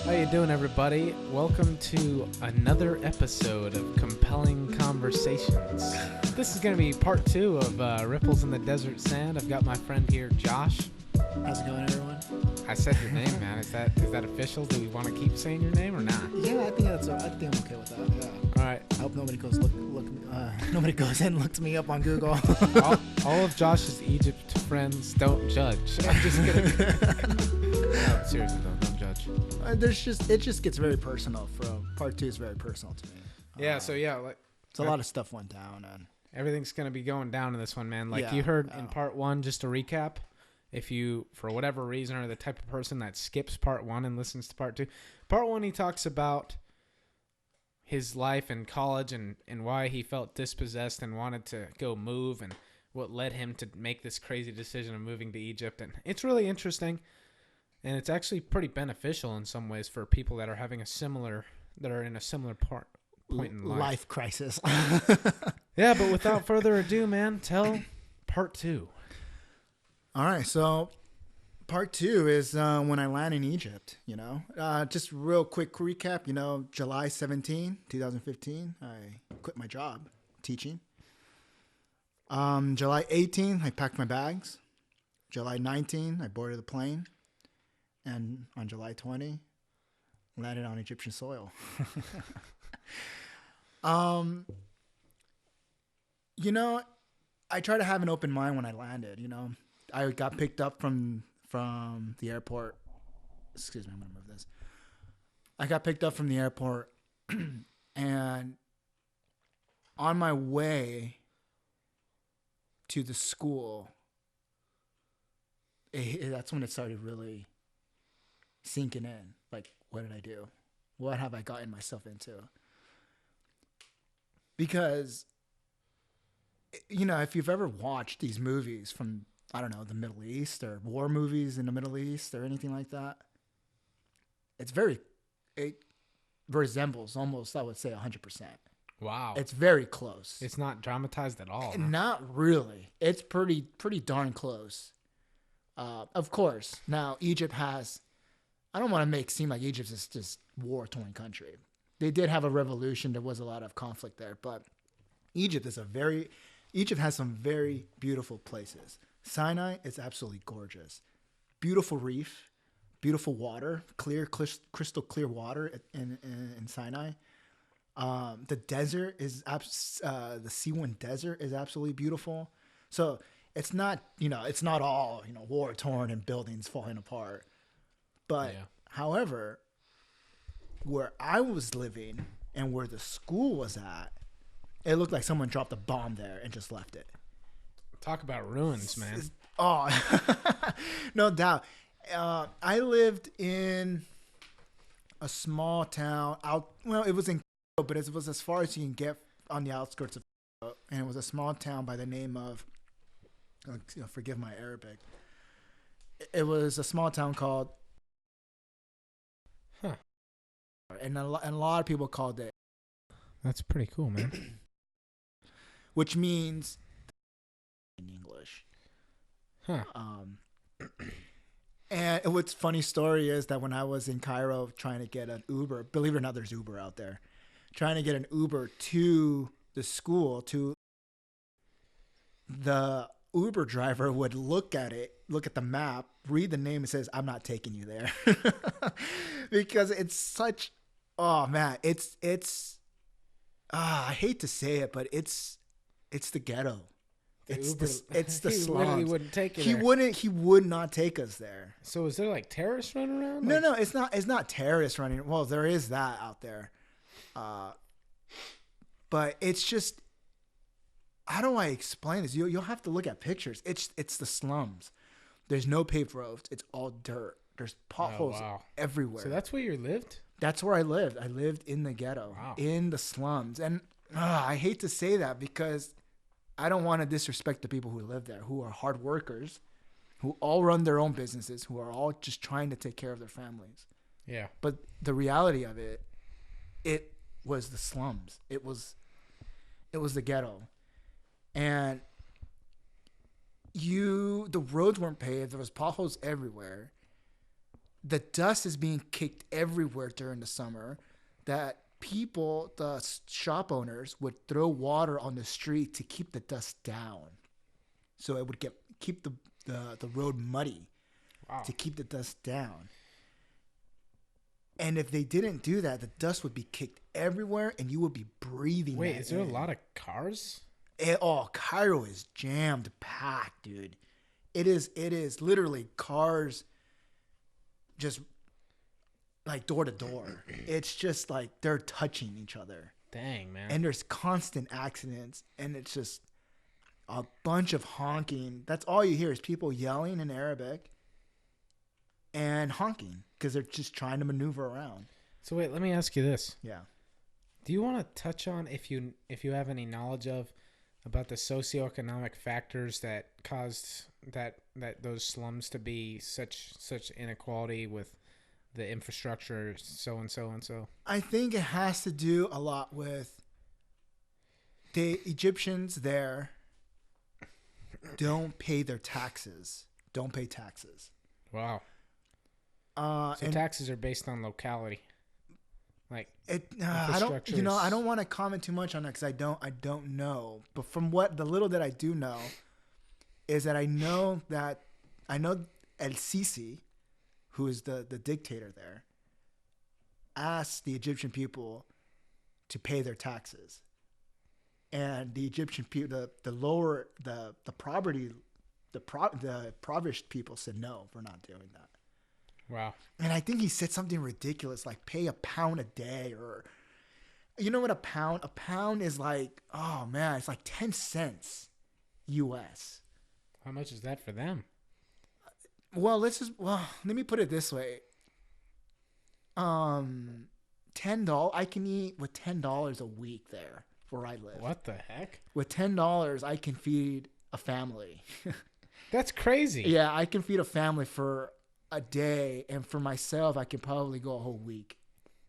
How you doing, everybody? Welcome to another episode of Compelling Conversations. This is going to be part 2 of Ripples in the Desert Sand. I've got my friend here, Josh. How's it going, everyone? I said your name, man. Is that official? Do we want to keep saying your name or not? Yeah, I think I'm okay with that. Yeah. All right. I hope nobody goes nobody goes and looks me up on Google. all of Josh's Egypt friends don't judge. I'm just kidding. No, seriously though, don't judge. It just gets very personal. Part 2 is very personal to me. Yeah. So like it's a lot of stuff went down, and everything's gonna be going down in this one, man. Like Yeah, you heard in part 1, just to recap. If you, for whatever reason, are the type of person that skips part 1 and listens to part 2, part 1 he talks about his life in college and why he felt dispossessed and wanted to go move and what led him to make this crazy decision of moving to Egypt. And it's really interesting, and it's actually pretty beneficial in some ways for people that are having that are in a similar point in life crisis. Yeah, but without further ado, man, tell part 2. All right, so part 2 is when I land in Egypt, Just real quick recap, July 17, 2015, I quit my job teaching. July 18, I packed my bags. July 19, I boarded the plane. And on July 20, landed on Egyptian soil. I try to have an open mind when I landed, I got picked up from the airport. Excuse me, I'm going to move this. I got picked up from the airport, and on my way to the school, that's when it started really sinking in. Like, what did I do? What have I gotten myself into? Because, if you've ever watched these movies from, I don't know, the Middle East or war movies in the Middle East or anything like that, it resembles almost, I would say, 100%. Wow. It's very close. It's not dramatized at all. Huh? Not really. It's pretty darn close. Of course. Now, Egypt has, I don't want to make it seem like Egypt is just war-torn country. They did have a revolution. There was a lot of conflict there, but Egypt has some very beautiful places. Sinai is absolutely gorgeous. Beautiful reef, beautiful water, crystal clear water in Sinai. The desert is the C1 desert is absolutely beautiful. So it's not all war torn and buildings falling apart. But however, where I was living and where the school was at, it looked like someone dropped a bomb there and just left it. Talk about ruins, man. Oh, no doubt. I lived in a small town it was in, but it was as far as you can get on the outskirts of, and it was a small town by the name of, forgive my Arabic. It was a small town called, and a lot of people called it. That's pretty cool, man. Which means in English. Huh. And what's funny story is that when I was in Cairo trying to get an Uber, believe it or not, there's Uber out there, trying to get an Uber to the school, the Uber driver would look at the map, read the name, and says, "I'm not taking you there," because it's such, oh man, it's I hate to say it, but it's the ghetto. It's the slums. He really wouldn't take you there. He would not take us there. So is there like terrorists running around? No, it's not terrorists running. Well, there is that out there. But it's just, how do I explain this? You'll have to look at pictures. It's the slums. There's no paved roads. It's all dirt. There's potholes everywhere. So that's where you lived? That's where I lived. I lived in the ghetto, in the slums. And I hate to say that because I don't want to disrespect the people who live there, who are hard workers, who all run their own businesses, who are all just trying to take care of their families. Yeah. But the reality of it was the slums. It was the ghetto. And the roads weren't paved. There was potholes everywhere. the dust is being kicked everywhere during the summer, that people, the shop owners, would throw water on the street to keep the dust down, so it would keep the road muddy. Wow. To keep the dust down. And if they didn't do that, the dust would be kicked everywhere, and you would be breathing. Wait, is there a lot of cars? Cairo is jammed packed, dude. It is literally cars, just like door to door. It's just like they're touching each other. Dang, man. And there's constant accidents, and it's just a bunch of honking. That's all you hear is people yelling in Arabic and honking because they're just trying to maneuver around. So wait, let me ask you this. Yeah. Do you want to touch on, if you have any knowledge about the socioeconomic factors that caused that those slums to be such inequality with the infrastructure, so and so and so? I think it has to do a lot with the Egyptians there don't pay their taxes. Don't pay taxes. Wow. So taxes are based on locality. Like I don't want to comment too much on that because I don't know. But from what the little that I do know is that I know El Sisi, who is the dictator there, asked the Egyptian people to pay their taxes, and the Egyptian people, the impoverished people said no, we're not doing that. Wow. And I think he said something ridiculous like pay £1 a day, or you know what a pound? A pound is like, oh man, it's like 10 cents US. How much is that for them? Well, let me put it this way. $10, I can eat with $10 a week there where I live. What the heck? With $10, I can feed a family. That's crazy. Yeah, I can feed a family for a day, and for myself, I can probably go a whole week.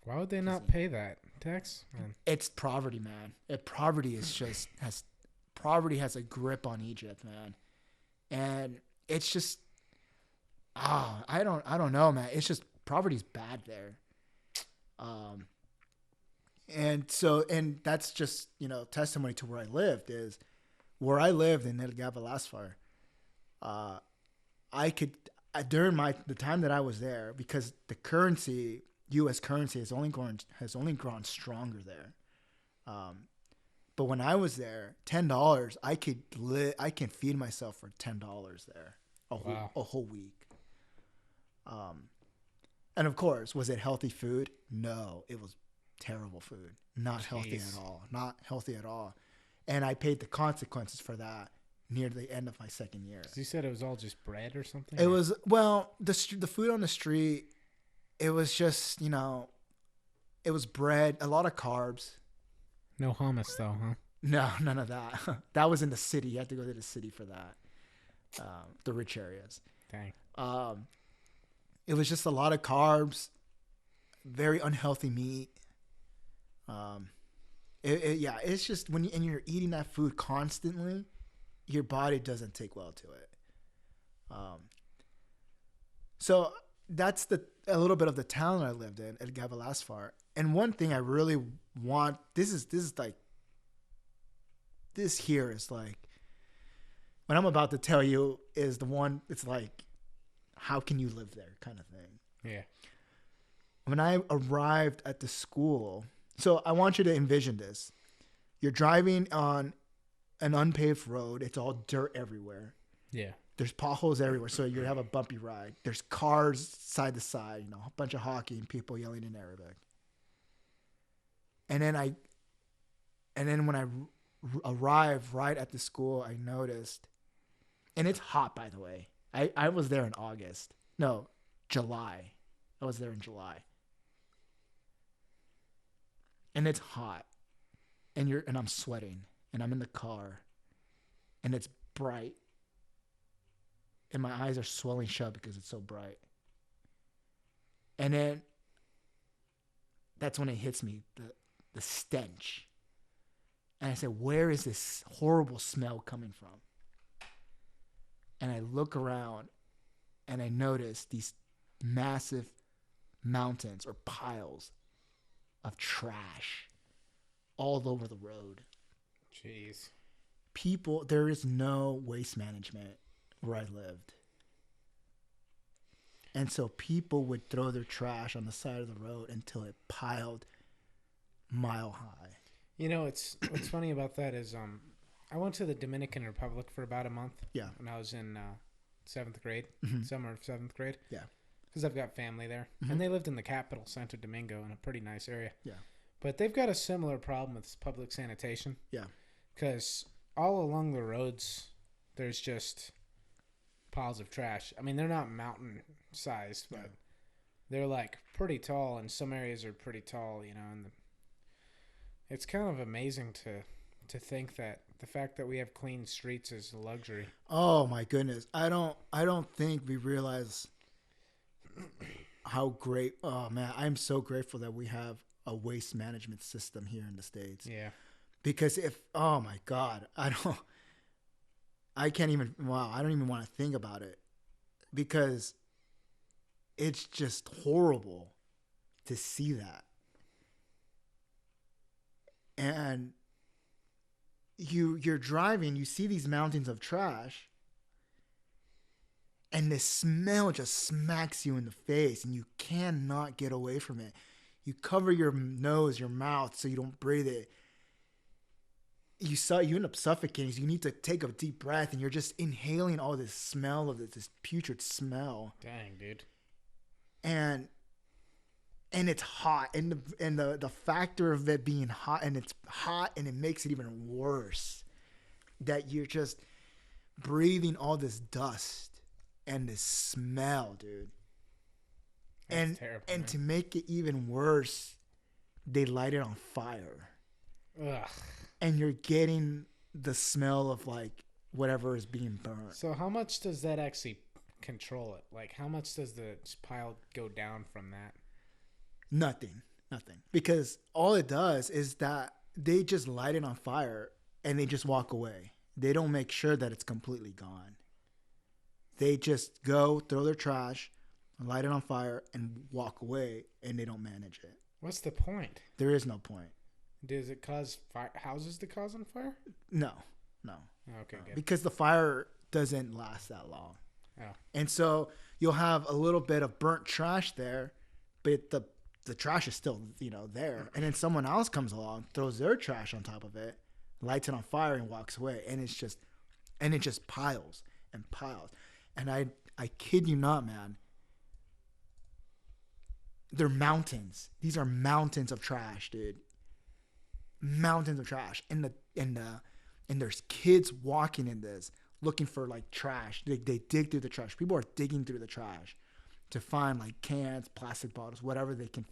Why would they not pay that tax, man? It's poverty, man. Poverty has a grip on Egypt, man, and it's just, I don't know, man. It's just poverty's bad there, and that's just testimony to where I lived is where I lived in El Jabal Asfar. I could. During the time that I was there, because the currency, U.S. currency, has only grown stronger there. But when I was there, $10, I can feed myself for $10 there a whole week. And of course, was it healthy food? No, it was terrible food. Not healthy at all. And I paid the consequences for that near the end of my second year. You said it was all just bread or something? It was, the food on the street, it was just, it was bread, a lot of carbs. No hummus though, huh? No, none of that. That was in the city. You had to go to the city for that. The rich areas. Dang. It was just a lot of carbs, very unhealthy meat. It's just when you're eating that food constantly, your body doesn't take well to it. So that's a little bit of the town I lived in, El Jabal Asfar. And one thing I really want, this here is like, what I'm about to tell you is the one, it's like, how can you live there kind of thing. Yeah. When I arrived at the school, so I want you to envision this. You're driving on an unpaved road. It's all dirt everywhere. Yeah. There's potholes everywhere, so you have a bumpy ride. There's cars side to side, a bunch of hockey and people yelling in Arabic. And then when I arrived right at the school, I noticed, and it's hot, by the way. I was there in July. I was there in July. And it's hot. And I'm sweating. And I'm in the car. And it's bright. And my eyes are swelling shut because it's so bright. And then that's when it hits me, the stench. And I said, where is this horrible smell coming from? And I look around and I notice these massive mountains or piles of trash all over the road. Jeez. People, there is no waste management where I lived. And so people would throw their trash on the side of the road until it piled mile high. You know, what's funny about that is I went to the Dominican Republic for about a month. Yeah. When I was in 7th grade, summer of 7th grade. Yeah. Because I've got family there. And they lived in the capital, Santo Domingo, in a pretty nice area. Yeah. But they've got a similar problem with public sanitation. Yeah. Because all along the roads, there's just piles of trash. I mean, they're not mountain-sized, but they're, like, pretty tall, and some areas are pretty tall, you know. And it's kind of amazing to think that the fact that we have clean streets is a luxury. Oh, my goodness. I don't think we realize how great. Oh, man, I'm so grateful that we have a waste management system here in the States. Yeah. Because oh my God, I don't even want to think about it, because it's just horrible to see that. And you're driving, you see these mountains of trash, and the smell just smacks you in the face, and you cannot get away from it. You cover your nose, your mouth, so you don't breathe it. You end up suffocating. So you need to take a deep breath, and you're just inhaling all this smell of this putrid smell. Dang, dude. And it's hot, and the factor of it being hot, and it's hot, and it makes it even worse that you're just breathing all this dust and this smell, dude. That's terrible, and man. to make it even worse, they light it on fire. Ugh. And you're getting the smell of, like, whatever is being burnt. So how much does that actually control it? Like, how much does the pile go down from that? Nothing. Because all it does is that they just light it on fire and they just walk away. They don't make sure that it's completely gone. They just go, throw their trash, light it on fire, and walk away, and they don't manage it. What's the point? There is no point. Does it cause houses to cause on fire? No. Okay, good. Because the fire doesn't last that long. Oh. And so you'll have a little bit of burnt trash there, but the trash is still, there. And then someone else comes along, throws their trash on top of it, lights it on fire, and walks away. And it just piles and piles. And I kid you not, man. They're mountains. These are mountains of trash, dude. Mountains of trash. And there's kids walking in this, looking for, like, trash. They dig through the trash. People are digging through the trash to find, like, cans, plastic bottles, whatever they can,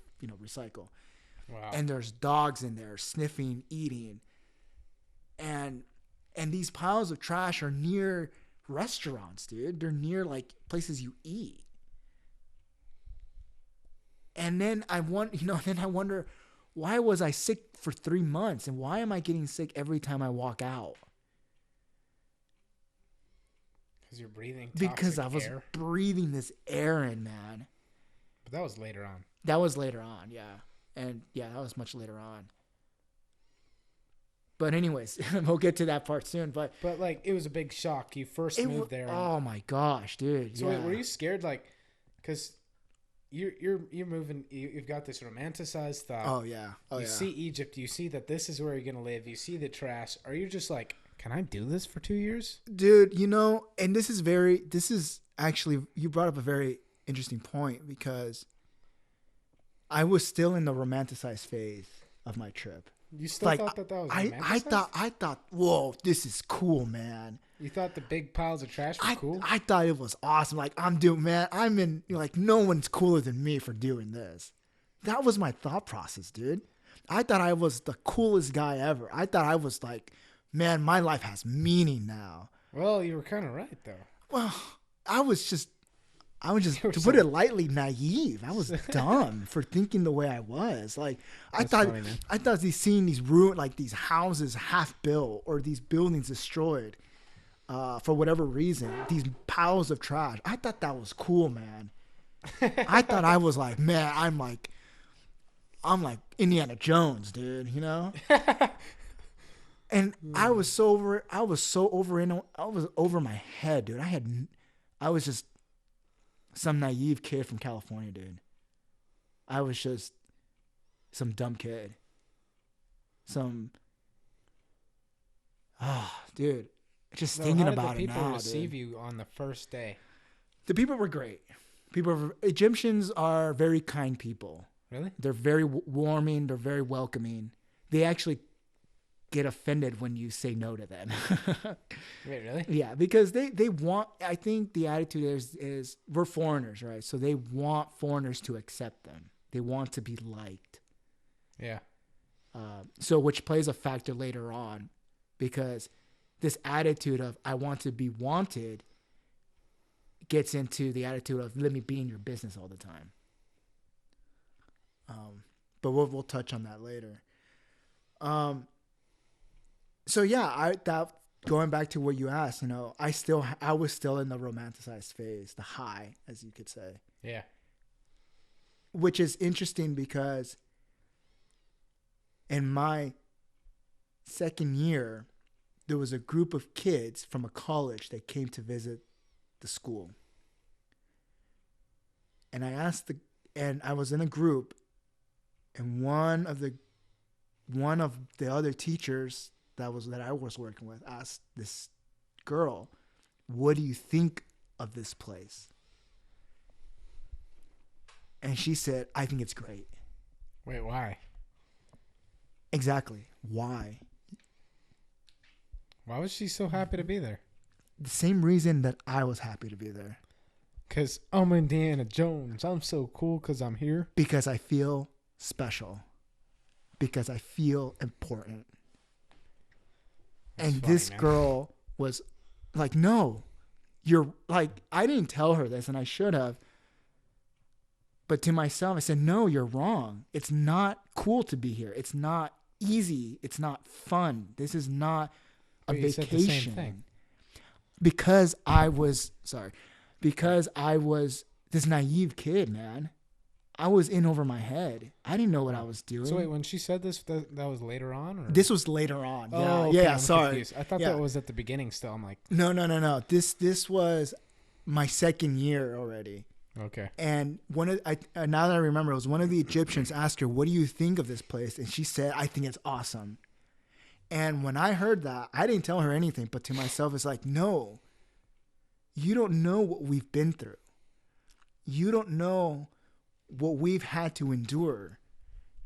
recycle. Wow. And there's dogs in there sniffing, eating. And these piles of trash are near restaurants, dude. They're near, like, places you eat. And then I wonder, why was I sick for 3 months? And why am I getting sick every time I walk out? Because you're breathing toxic Because I was air. breathing this air in, man. But that was later on. That was later on, yeah. And, yeah, that was much later on. But anyways, we'll get to that part soon. But like, it was a big shock. You first moved there. Oh, my gosh, dude. So yeah. were you scared? Like, because you're moving. You've got this romanticized thought. Oh, yeah. You see Egypt. You see that this is where you're going to live. You see the trash. Are you just like, can I do this for 2 years? Dude, and this is actually, you brought up a very interesting point, because I was still in the romanticized phase of my trip. You still thought that was romanticized? I thought, whoa, this is cool, man. You thought the big piles of trash were cool? I thought it was awesome. Like, no one's cooler than me for doing this. That was my thought process, dude. I thought I was the coolest guy ever. I thought I was like, man, my life has meaning now. Well, you were kind of right, though. Well, I was just, to put it lightly, naive. I was dumb for thinking the way I was. Like, I thought seeing these ruined, like, these houses half built, or these buildings destroyed, for whatever reason, these piles of trash. I thought that was cool, man. I thought I was like, man, I'm like Indiana Jones, dude, you know? And I was so over my head, dude. I was just some naive kid from California, dude. I was just some dumb kid. Dude, just So thinking how did about the it people now, receive dude. you on the first day? The people were great. Egyptians are very kind people. Really? They're very warming. They're very welcoming. They actually get offended when you say no to them. Wait, really? Yeah, because they want, I think the attitude is we're foreigners, right? So they want foreigners to accept them. They want to be liked. Yeah. So which plays a factor later on, because this attitude of I want to be wanted gets into the attitude of let me be in your business all the time. But we'll touch on that later. So yeah, going back to what you asked, you know, I was still in the romanticized phase, the high, as you could say. Yeah. Which is interesting because in my second year, there was a group of kids from a college that came to visit the school. And I was in a group, and one of the other teachers that I was working with asked this girl, "What do you think of this place?" And she said, "I think it's great." Wait, why? Exactly. Why? Why was she so happy to be there? The same reason that I was happy to be there. Because I'm Indiana Jones. I'm so cool because I'm here. Because I feel special. Because I feel important. That's and funny, this man. girl was like, "No, you're like," I didn't tell her this, and I should have. But to myself, I said, "No, you're wrong. It's not cool to be here. It's not easy. It's not fun. This is not a But you vacation." said the same thing. Because I was this naive kid, man. I was in over my head. I didn't know what I was doing. So wait, when she said this, that was later on? Or? This was later on. Oh, Yeah, okay, yeah. I'm Sorry. confused. I thought Yeah. that was at the beginning still. I'm like, No. This was my second year already. okay. And now that I remember, it was one of the Egyptians asked her, "What do you think of this place?" And she said, "I think it's awesome." And when I heard that, I didn't tell her anything, but to myself, it's like, no, you don't know what we've been through. You don't know what we've had to endure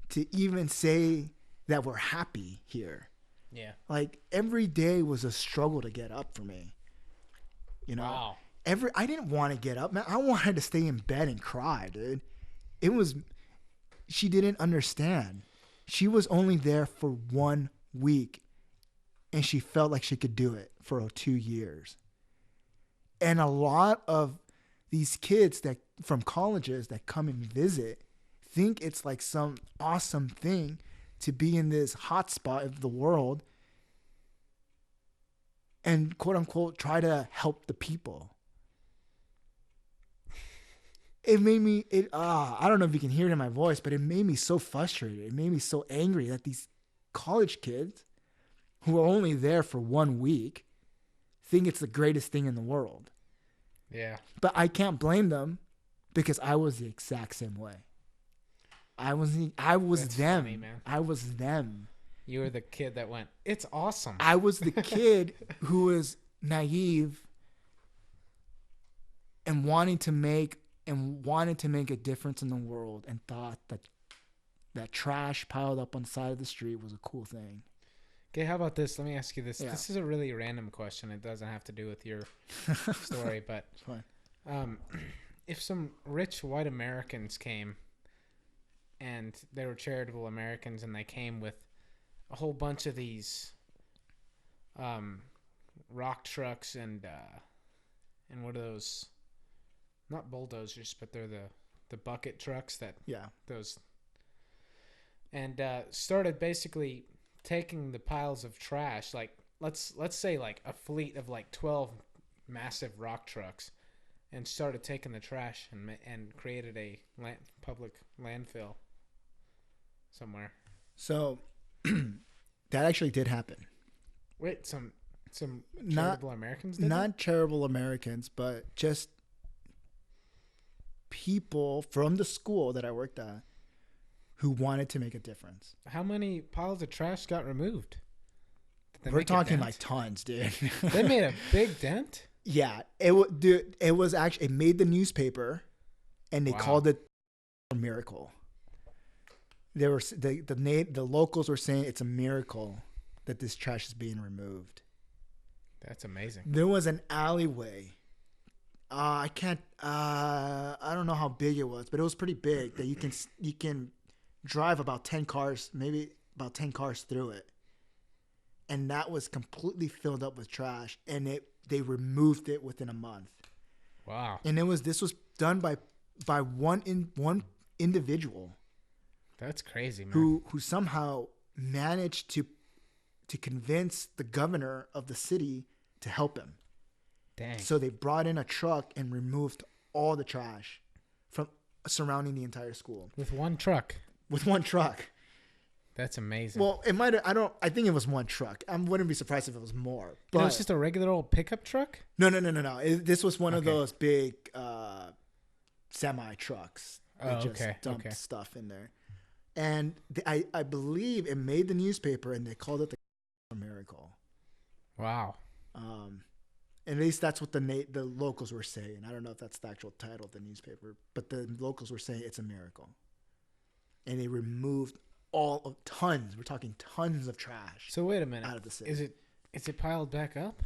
to even say that we're happy here. Yeah. Like every day was a struggle to get up for me. You know, Wow. I didn't want to get up, man. I wanted to stay in bed and cry, dude. She didn't understand. She was only there for 1 week, and she felt like she could do it for 2 years. And a lot of these kids that from colleges that come and visit think it's like some awesome thing to be in this hotspot of the world and quote unquote try to help the people. It made me, I don't know if you can hear it in my voice, but it made me so frustrated. It made me so angry that these college kids who are only there for 1 week think it's the greatest thing in the world. Yeah. But I can't blame them because I was the exact same way. I was That's them. funny, man. I was them. You were the kid that went, "It's awesome." I was the kid who was naive and wanted to make a difference in the world and thought that trash piled up on the side of the street was a cool thing. Okay, how about this? Let me ask you this. Yeah. This is a really random question. It doesn't have to do with your story, but It's fine. If some rich white Americans came and they were charitable Americans and they came with a whole bunch of these rock trucks and what are those? Not bulldozers, but they're the bucket trucks that those, and started basically taking the piles of trash, like let's say like a fleet of like 12 massive rock trucks, and started taking the trash and created a public landfill somewhere. So that actually did happen. Wait, some charitable Americans did Not charitable Americans, but just people from the school that I worked at who wanted to make a difference. that? How many piles of trash got removed? We're talking like tons, dude. They made a big dent. Yeah, it was actually, it made the newspaper, and they called it a miracle. They were the locals were saying it's a miracle that this trash is being removed. That's amazing. There was an alleyway. I don't know how big it was, but it was pretty big that you can drive about 10 cars, maybe about 10 cars through it. And that was completely filled up with trash, and they removed it within a month. Wow. And this was done by one individual. That's crazy, man. Who somehow managed to convince the governor of the city to help him. Dang. So they brought in a truck and removed all the trash from surrounding the entire school. With one truck. With one truck. That's amazing. Well, it might. I think it was one truck. I wouldn't be surprised if it was more. But it was just a regular old pickup truck? No. This was one of those big semi trucks. That just dumped stuff in there. And I believe it made the newspaper, and they called it the miracle. Wow. At least that's what the locals were saying. I don't know if that's the actual title of the newspaper, but the locals were saying it's a miracle. And they removed tons. We're talking tons of trash. So wait a minute. Out of the city. Is it piled back up?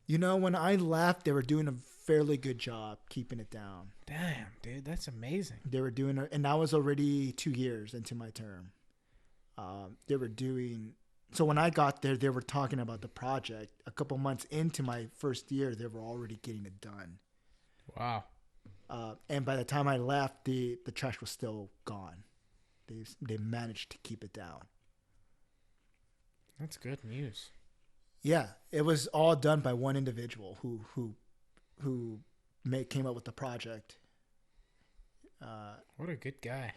You know, when I left, they were doing a fairly good job keeping it down. Damn, dude, that's amazing. They were doing and that was already 2 years into my term. They were doing. So when I got there, they were talking about the project. A couple months into my first year, they were already getting it done. Wow. And by the time I left, the trash was still gone. They managed to keep it down. That's good news. Yeah, it was all done by one individual who came up with the project. What a good guy.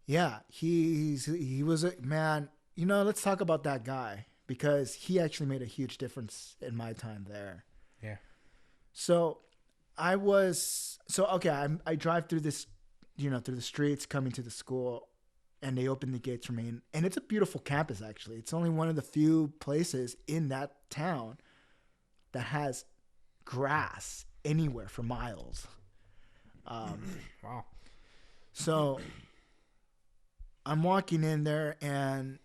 Yeah, he was a man. You know, let's talk about that guy because he actually made a huge difference in my time there. Yeah. So I drive through this, through the streets coming to the school, and they open the gates for me. And it's a beautiful campus, actually. It's only one of the few places in that town that has grass anywhere for miles. Wow. So I'm walking in there, and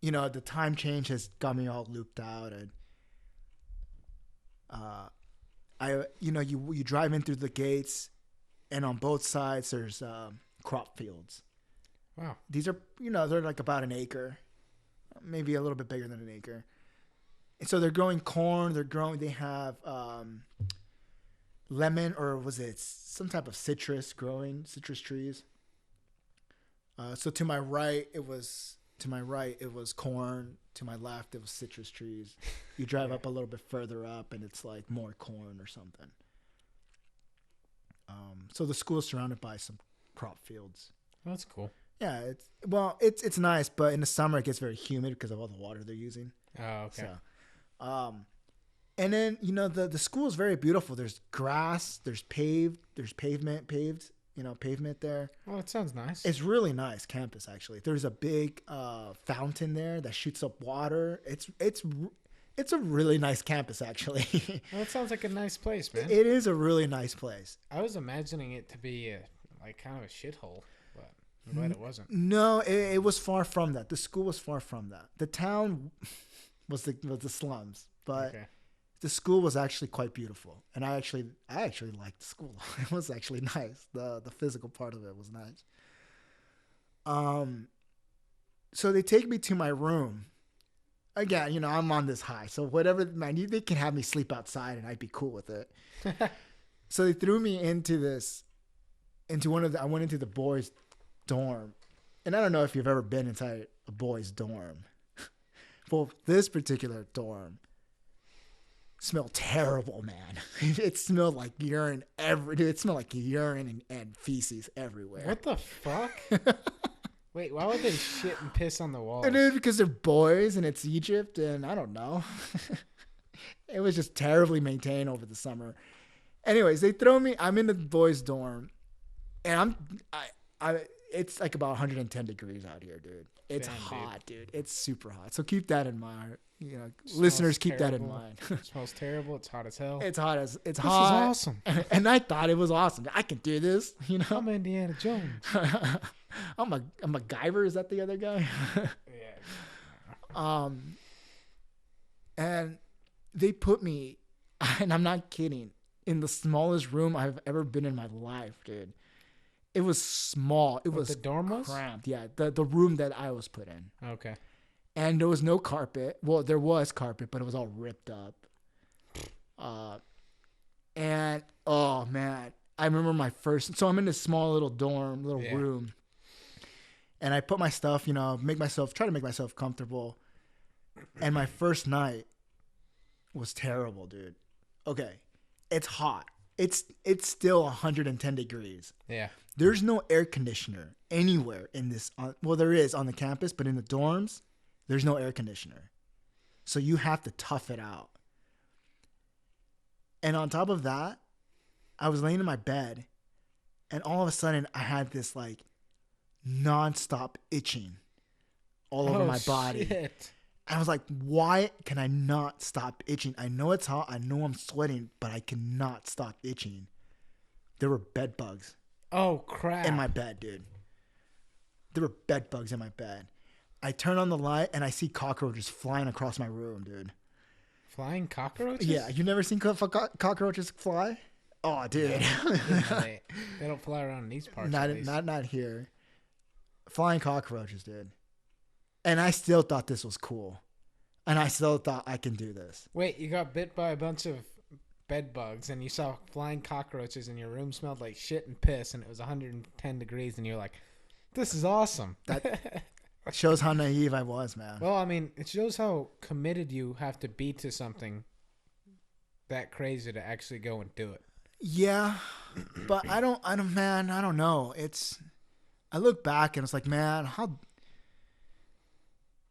the time change has got me all looped out, and you drive in through the gates, and on both sides there's crop fields. Wow. These are they're like about an acre, maybe a little bit bigger than an acre, and so they're growing corn. They have lemon, or was it some type of citrus trees. So to my right it was corn. To my left it was citrus trees. You drive up a little bit further up, and it's like more corn or something. So the school is surrounded by some crop fields. Oh, that's cool. Yeah, it's nice, but in the summer it gets very humid because of all the water they're using. Oh, okay. So, and then the school is very beautiful. There's grass, there's pavement there. Oh, it sounds nice. It's really nice campus, actually. There's a big fountain there that shoots up water. It's a really nice campus, actually. Well, it sounds like a nice place, man. It is a really nice place. I was imagining it to be kind of a shithole, but I'm glad it wasn't. No, it was far from that. The school was far from that. The town was the slums, but the school was actually quite beautiful, and I actually liked the school. It was actually nice. The physical part of it was nice. So they take me to my room. Again, I'm on this high, so whatever, man, they can have me sleep outside, and I'd be cool with it. So they threw me I went into the boys' dorm, and I don't know if you've ever been inside a boys' dorm. Well, this particular dorm, Smelled terrible, man. It smelled like urine it smelled like urine and feces everywhere. What the fuck? Wait, why would they shit and piss on the walls? And it's because they're boys and it's Egypt and I don't know. It was just terribly maintained over the summer. Anyways, they throw me. I'm in the boys' dorm, and it's like about 110 degrees out here, dude. It's hot, dude. It's super hot. So keep that in mind. Listeners, keep that in mind. It smells terrible. It's hot as hell. It's hot. This is awesome. And I thought it was awesome. I can do this. I'm Indiana Jones. I'm a MacGyver. Is that the other guy? Yeah. And they put me, and I'm not kidding, in the smallest room I've ever been in my life, dude. It was small. It was the dorm was cramped. Yeah, the room that I was put in. Okay. And there was no carpet. Well, there was carpet, but it was all ripped up. And oh man, I remember my first. So I'm in this small little dorm, room, and I put my stuff. Try to make myself comfortable. And my first night was terrible, dude. Okay, it's hot. It's still 110 degrees. Yeah. There's no air conditioner anywhere in this. Well, there is on the campus, but in the dorms, there's no air conditioner. So you have to tough it out. And on top of that, I was laying in my bed, and all of a sudden, I had this like nonstop itching all over my body. Shit. I was like, why can I not stop itching? I know it's hot. I know I'm sweating, but I cannot stop itching. There were bed bugs. Oh, crap. In my bed, dude. There were bed bugs in my bed. I turn on the light, and I see cockroaches flying across my room, dude. Flying cockroaches? Yeah. You never seen cockroaches fly? Oh, dude. They don't fly around these parts. Not here. Flying cockroaches, dude. And I still thought this was cool. And I still thought I can do this. Wait, you got bit by a bunch of bed bugs and you saw flying cockroaches and your room smelled like shit and piss and it was 110 degrees and you're like, this is awesome. That shows how naive I was, man. Well, I mean, it shows how committed you have to be to something that crazy to actually go and do it. Yeah, but I don't know. I look back and it's like, man, how...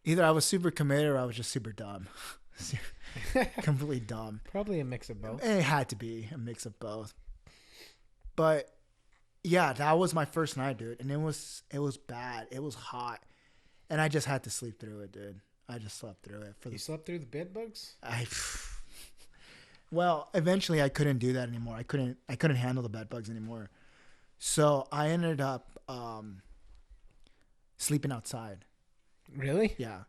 Either I was super committed or I was just super dumb. Completely dumb. Probably a mix of both. It had to be a mix of both. But yeah, that was my first night, dude. And it was bad. It was hot. And I just had to sleep through it, dude. I just slept through it. You slept through the bed bugs? Well, eventually I couldn't do that anymore. I couldn't handle the bed bugs anymore. So I ended up sleeping outside. Really? Yeah.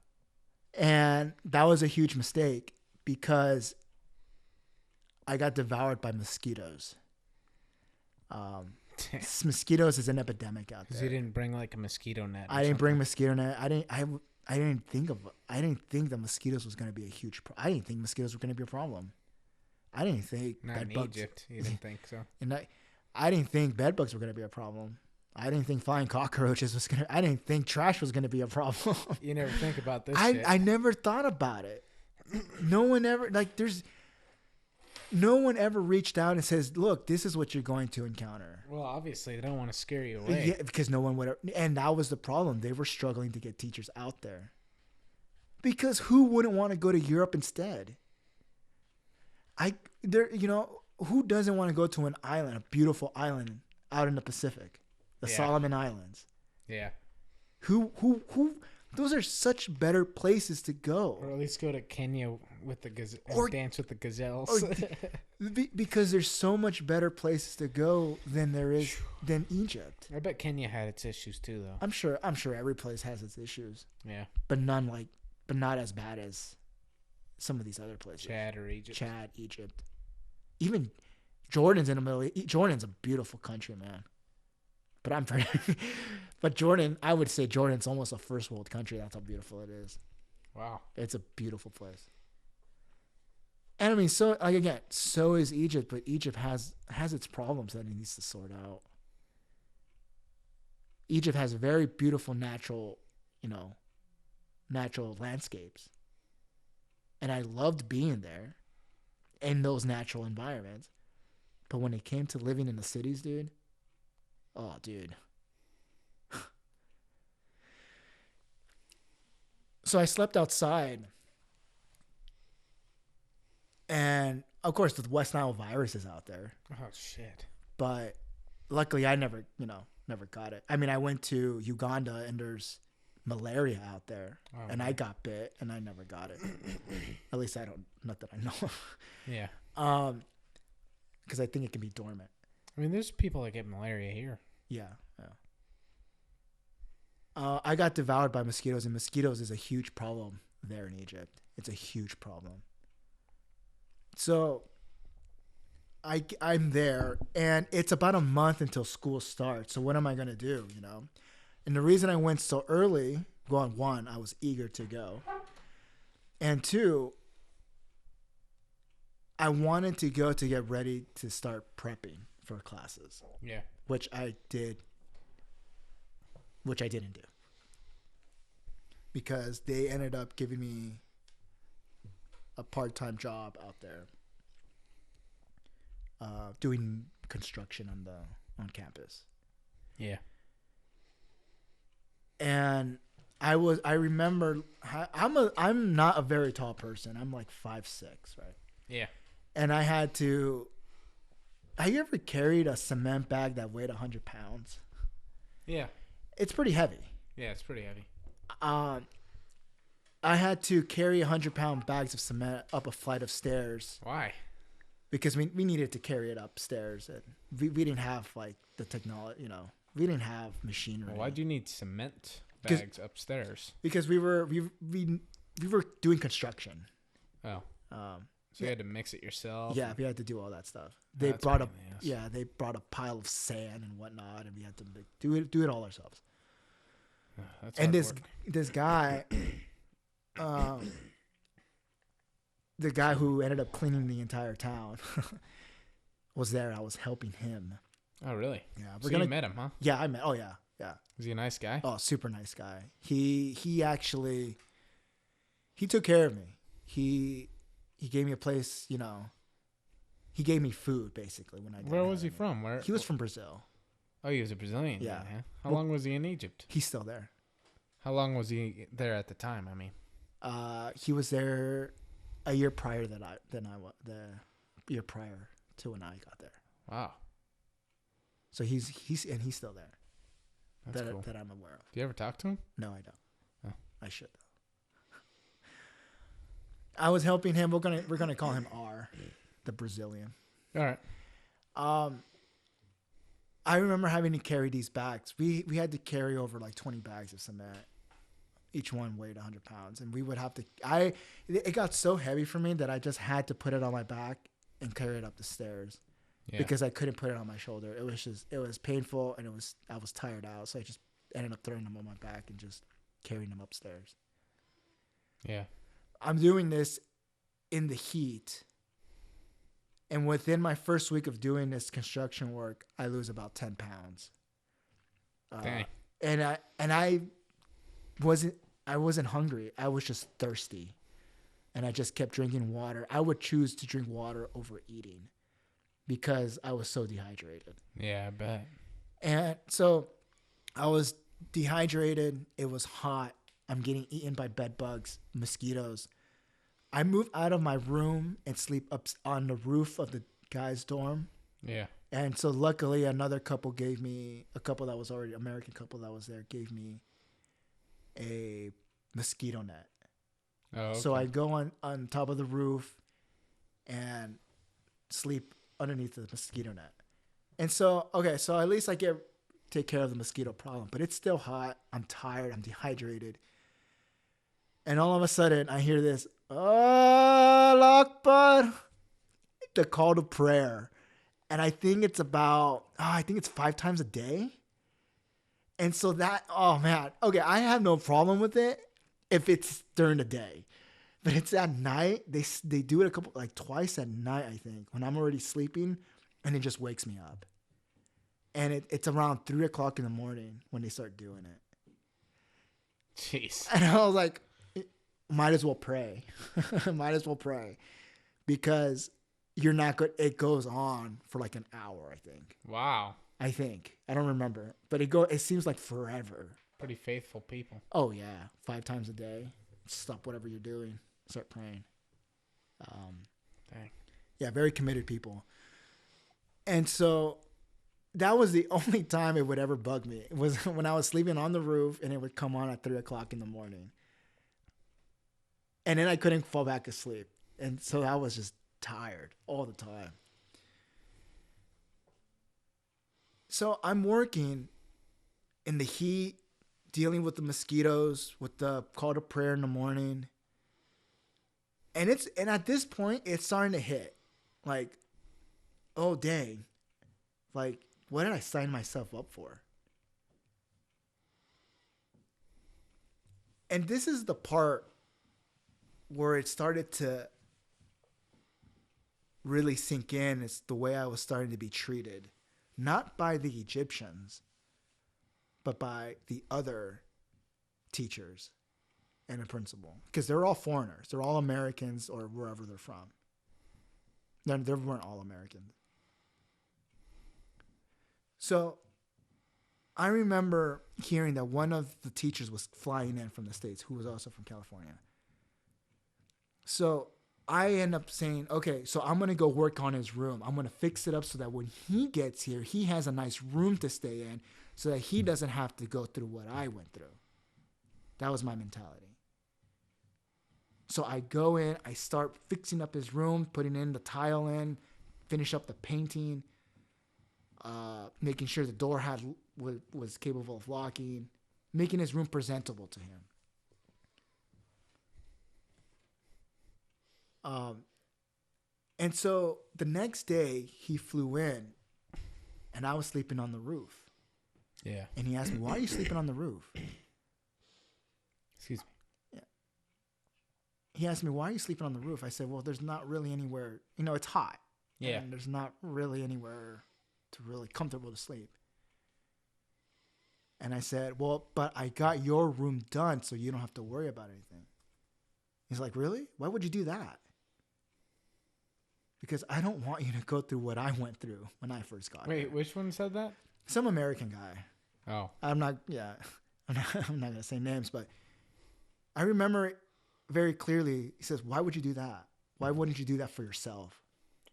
And that was a huge mistake because I got devoured by mosquitoes. Mosquitoes is an epidemic out there. Because you didn't bring like a mosquito net. I didn't bring mosquito net. I didn't think that mosquitoes was going to be a huge problem. I didn't think mosquitoes were going to be a problem. I didn't think not bed in bugs. Egypt. You didn't think so. And I didn't think bed bugs were going to be a problem. I didn't think flying cockroaches was going to... I didn't think trash was going to be a problem. You never think about this shit. I never thought about it. No one ever... No one ever reached out and says, look, this is what you're going to encounter. Well, obviously, they don't want to scare you away. Yeah, because no one would... And that was the problem. They were struggling to get teachers out there. Because who wouldn't want to go to Europe instead? Who doesn't want to go to an island, a beautiful island out in the Pacific? The Solomon Islands. Yeah. Who those are such better places to go. Or at least go to Kenya with the dance with the gazelles. Because there's so much better places to go than Egypt. I bet Kenya had its issues too, though. I'm sure every place has its issues. Yeah. But not as bad as some of these other places. Chad, Egypt. Even Jordan's in the middle. Jordan's a beautiful country, man. But Jordan, I would say Jordan's almost a first world country. That's how beautiful it is. Wow. It's a beautiful place. And I mean, so is Egypt, but Egypt has its problems that it needs to sort out. Egypt has very beautiful natural landscapes. And I loved being there. in those natural environments. But when it came to living in the cities, dude, oh, dude. So I slept outside. And, of course, the West Nile virus is out there. Oh, shit. But luckily, I never got it. I mean, I went to Uganda, and there's malaria out there. Oh, and I got bit, and I never got it. At least not that I know of. Yeah. Because I think it can be dormant. I mean, there's people that get malaria here. Yeah. I got devoured by mosquitoes, and mosquitoes is a huge problem there in Egypt. It's a huge problem. So I'm there, and it's about a month until school starts. So what am I going to do, you know? And the reason I went so early, going, one, I was eager to go. And two, I wanted to go to get ready to start prepping for classes. Yeah. Which I didn't do. Because they ended up giving me a part-time job out there doing construction on campus. Yeah. And I remember I'm not a very tall person. I'm like 5'6", right? Yeah. And I had to. Have you ever carried a cement bag that weighed 100 pounds? Yeah. It's pretty heavy. Yeah, it's pretty heavy. I had to carry 100-pound bags of cement up a flight of stairs. Why? Because we needed to carry it upstairs. And we didn't have like the technology, you know. We didn't have machinery. Well, why do you need cement bags upstairs? Because we were doing construction. Oh. So you had to mix it yourself? Yeah, we had to do all that stuff. They brought a pile of sand and whatnot, and we had to do it all ourselves. That's and hard this guy, the guy who ended up cleaning the entire town, was there. I was helping him. Oh, really? Yeah. You met him, huh? Yeah, I met. Oh, yeah. Was he a nice guy? Oh, super nice guy. He took care of me. He gave me a place, you know. He gave me food, basically, when I did. Where was he from? He was from Brazil. Oh, he was a Brazilian. Yeah. Huh? How long was he in Egypt? He's still there. How long was he there at the time? I mean, he was there a year prior the year prior to when I got there. Wow. So he's still there. That's cool. That I'm aware of. Do you ever talk to him? No, I don't. Oh. I should though. I was helping him. We're gonna call him R, the Brazilian. All right. I remember having to carry these bags. We had to carry over like 20 bags of cement. Each one weighed 100 pounds, and we would have to. It got so heavy for me that I just had to put it on my back and carry it up the stairs. Yeah. Because I couldn't put it on my shoulder. It was painful, and I was tired out, so I just ended up throwing them on my back and just carrying them upstairs. Yeah. I'm doing this in the heat, and within my first week of doing this construction work, I lose about 10 pounds. Dang. And I wasn't hungry. I was just thirsty, and I just kept drinking water. I would choose to drink water over eating because I was so dehydrated. Yeah, I bet. And so I was dehydrated. It was hot. I'm getting eaten by bed bugs, mosquitoes. I move out of my room and sleep up on the roof of the guy's dorm. Yeah. And so luckily another couple American couple that was there gave me a mosquito net. Oh, okay. So I go on top of the roof and sleep underneath the mosquito net. And so at least I take care of the mosquito problem, but it's still hot. I'm tired. I'm dehydrated. And all of a sudden I hear this, Allah Akbar, the call to prayer. And I think it's 5 times a day. And so that, oh man, okay, I have no problem with it if it's during the day. But it's at night. They do it twice at night, I think, when I'm already sleeping, and it just wakes me up. And it's around 3 o'clock in the morning when they start doing it. Jeez. And I was like, might as well pray. Might as well pray. Because you're not good. It goes on for like an hour, I think. Wow. I don't remember, but it seems like forever. Pretty faithful people. Oh yeah, 5 times a day. Stop whatever you're doing. Start praying. Dang. Yeah, very committed people. And so that was the only time it would ever bug me. It was when I was sleeping on the roof and it would come on at 3:00 in the morning. And then I couldn't fall back asleep. And so I was just tired all the time. So I'm working in the heat, dealing with the mosquitoes, with the call to prayer in the morning. And at this point, it's starting to hit. Like, oh dang. Like, what did I sign myself up for? And this is the part where it started to really sink in. It's the way I was starting to be treated. Not by the Egyptians, but by the other teachers and a principal. Because they're all foreigners. They're all Americans or wherever they're from. No, they weren't all Americans. So I remember hearing that one of the teachers was flying in from the States, who was also from California. So I end up saying, okay, so I'm going to go work on his room. I'm going to fix it up so that when he gets here, he has a nice room to stay in so that he doesn't have to go through what I went through. That was my mentality. So I go in, I start fixing up his room, putting in the tile in, finish up the painting, making sure the door was capable of locking, making his room presentable to him. And so the next day he flew in and I was sleeping on the roof. Yeah. And he asked me, why are you sleeping on the roof? Excuse me. Yeah. He asked me, why are you sleeping on the roof? I said, well, there's not really anywhere, it's hot. Yeah. And there's not really anywhere to really comfortable to sleep. And I said, well, but I got your room done so you don't have to worry about anything. He's like, really? Why would you do that? Because I don't want you to go through what I went through when I first got here. Wait, which one said that? Some American guy. Oh. I'm not going to say names, but I remember it very clearly. He says, why would you do that? Why wouldn't you do that for yourself?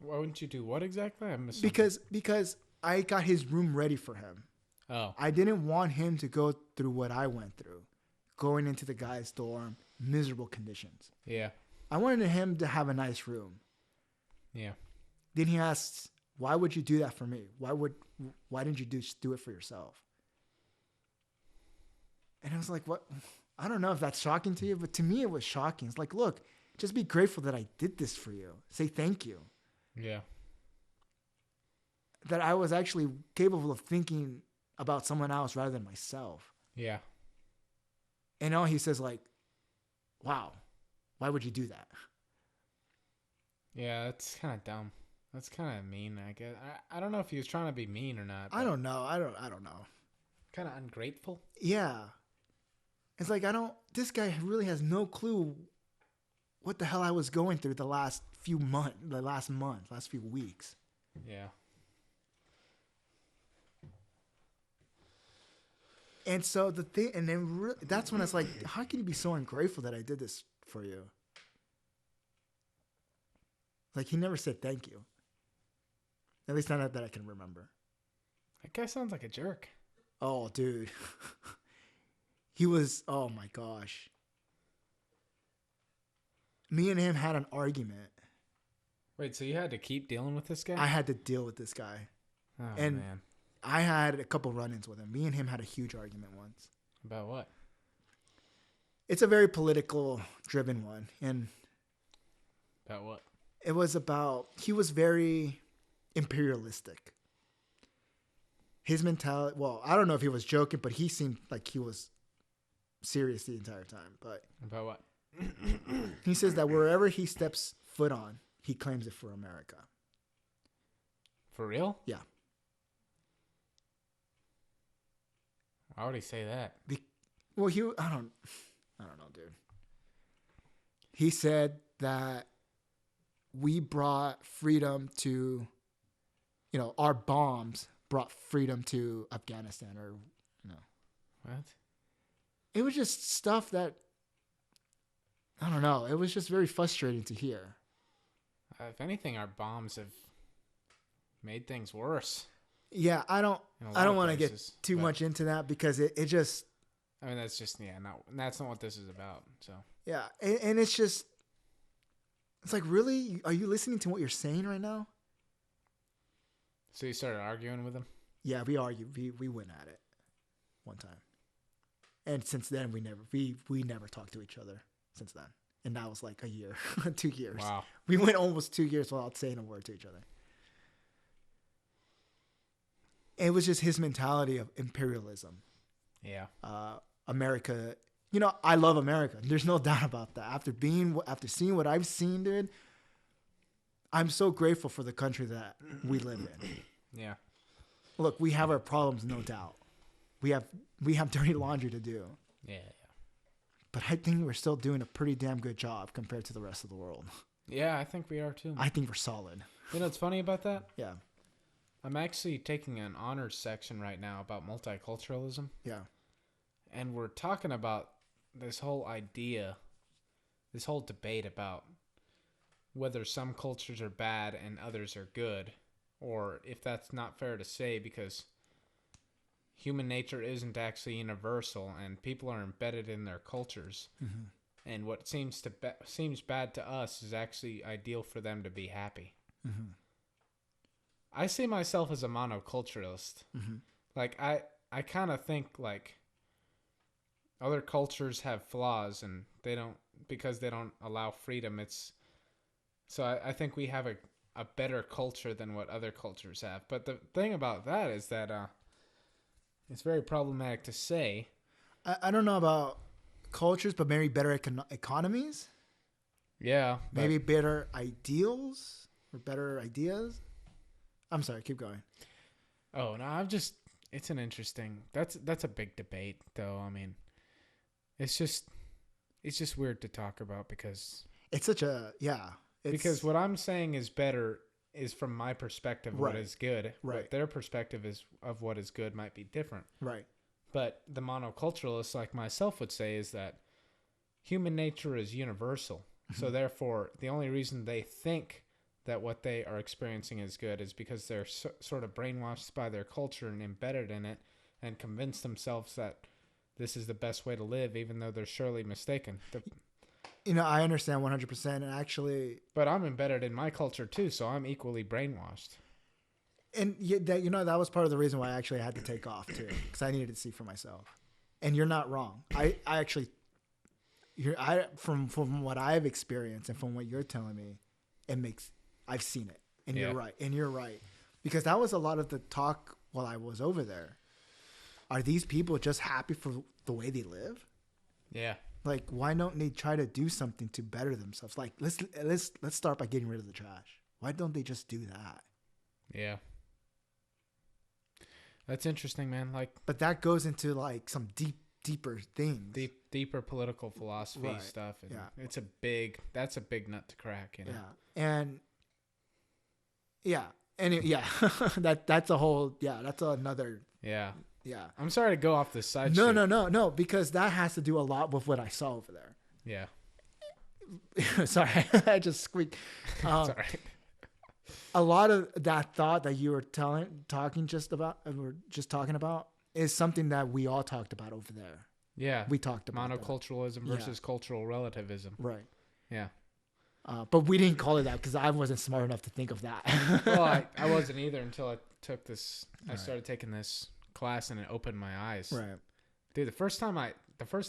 Why wouldn't you do what exactly? I missed Because I got his room ready for him. Oh. I didn't want him to go through what I went through. Going into the guy's dorm, miserable conditions. Yeah. I wanted him to have a nice room. Yeah. Then he asks, why would you do that for me? Why didn't you do it for yourself? And I was like, what? I don't know if that's shocking to you, but to me it was shocking. It's like, look, just be grateful that I did this for you. Say thank you. Yeah. That I was actually capable of thinking about someone else rather than myself. Yeah. And all he says, like, wow, why would you do that? Yeah, that's kind of dumb. That's kind of mean, I guess. I don't know if he was trying to be mean or not. I don't know. I don't know. Kind of ungrateful. Yeah. It's like, this guy really has no clue what the hell I was going through the last few weeks. Yeah. And so that's when it's like, how can you be so ungrateful that I did this for you? Like, he never said thank you. At least not that I can remember. That guy sounds like a jerk. Oh, dude. He was, oh my gosh. Me and him had an argument. Wait, so you had to keep dealing with this guy? I had to deal with this guy. Oh, and man. I had a couple run-ins with him. Me and him had a huge argument once. About what? It's a very political driven one. And About what? it was about, he was very imperialistic. His mentality, well, I don't know if he was joking, but he seemed like he was serious the entire time. But About what? he says that wherever he steps foot on, he claims it for America. For real? Yeah. Why would he say that? Well, I don't know, dude. He said that we brought freedom to, our bombs brought freedom to Afghanistan, or What? it was just stuff that, I don't know. It was just very frustrating to hear. If anything, our bombs have made things worse. Yeah, I don't want to get too much into that because it just. I mean, that's just that's not what this is about. So yeah, and it's just. It's like, really? Are you listening to what you're saying right now? So you started arguing with him? Yeah, we argued. We went at it one time, and since then we never talked to each other since then. And that was like a year, 2 years. Wow. We went almost 2 years without saying a word to each other. It was just his mentality of imperialism. Yeah. America. I love America. There's no doubt about that. After seeing what I've seen, dude, I'm so grateful for the country that we live in. Yeah. Look, we have our problems, no doubt. We have dirty laundry to do. Yeah. But I think we're still doing a pretty damn good job compared to the rest of the world. Yeah, I think we are too. I think we're solid. You know what's funny about that? Yeah. I'm actually taking an honors section right now about multiculturalism. Yeah. And we're talking about this whole idea, this whole debate about whether some cultures are bad and others are good, or if that's not fair to say because human nature isn't actually universal and people are embedded in their cultures. Mm-hmm. And what seems bad to us is actually ideal for them to be happy. Mm-hmm. I see myself as a monoculturalist. Mm-hmm. Like I kind of think like other cultures have flaws and they don't allow freedom. I think we have a better culture than what other cultures have. But the thing about that is that it's very problematic to say. I don't know about cultures, but maybe better economies. Yeah. Maybe better ideals or better ideas. I'm sorry, keep going. Oh, no, it's an interesting, that's a big debate though. I mean, it's just weird to talk about because it's such a, yeah. Because what I'm saying is better is from my perspective right. what is good. Right. But their perspective of what is good might be different. Right. But the monoculturalist like myself would say is that human nature is universal. Mm-hmm. So therefore, the only reason they think that what they are experiencing is good is because they're sort of brainwashed by their culture and embedded in it and convinced themselves that this is the best way to live, even though they're surely mistaken. I understand 100%. And actually, but I'm embedded in my culture too, so I'm equally brainwashed. And that was part of the reason why I actually had to take off too, because I needed to see for myself. And you're not wrong. I actually, from what I've experienced and from what you're telling me, I've seen it, and you're right, because that was a lot of the talk while I was over there. Are these people just happy for the way they live? Yeah. Like, why don't they try to do something to better themselves? Like, let's start by getting rid of the trash. Why don't they just do that? Yeah. That's interesting, man. But that goes into like some deeper things. Deeper political philosophy stuff. And yeah. That's a big nut to crack, you know? Yeah. That's a whole, that's another. Yeah. Yeah. I'm sorry to go off this side. No, because that has to do a lot with what I saw over there. Yeah. Sorry, I just squeaked. It's all right. A lot of that thought that you were talking about is something that we all talked about over there. Yeah. We talked about monoculturalism versus cultural relativism. Right. Yeah. But we didn't call it that because I wasn't smart enough to think of that. Well, I wasn't either until I took this. I started taking this class and it opened my eyes. Right. Dude, the first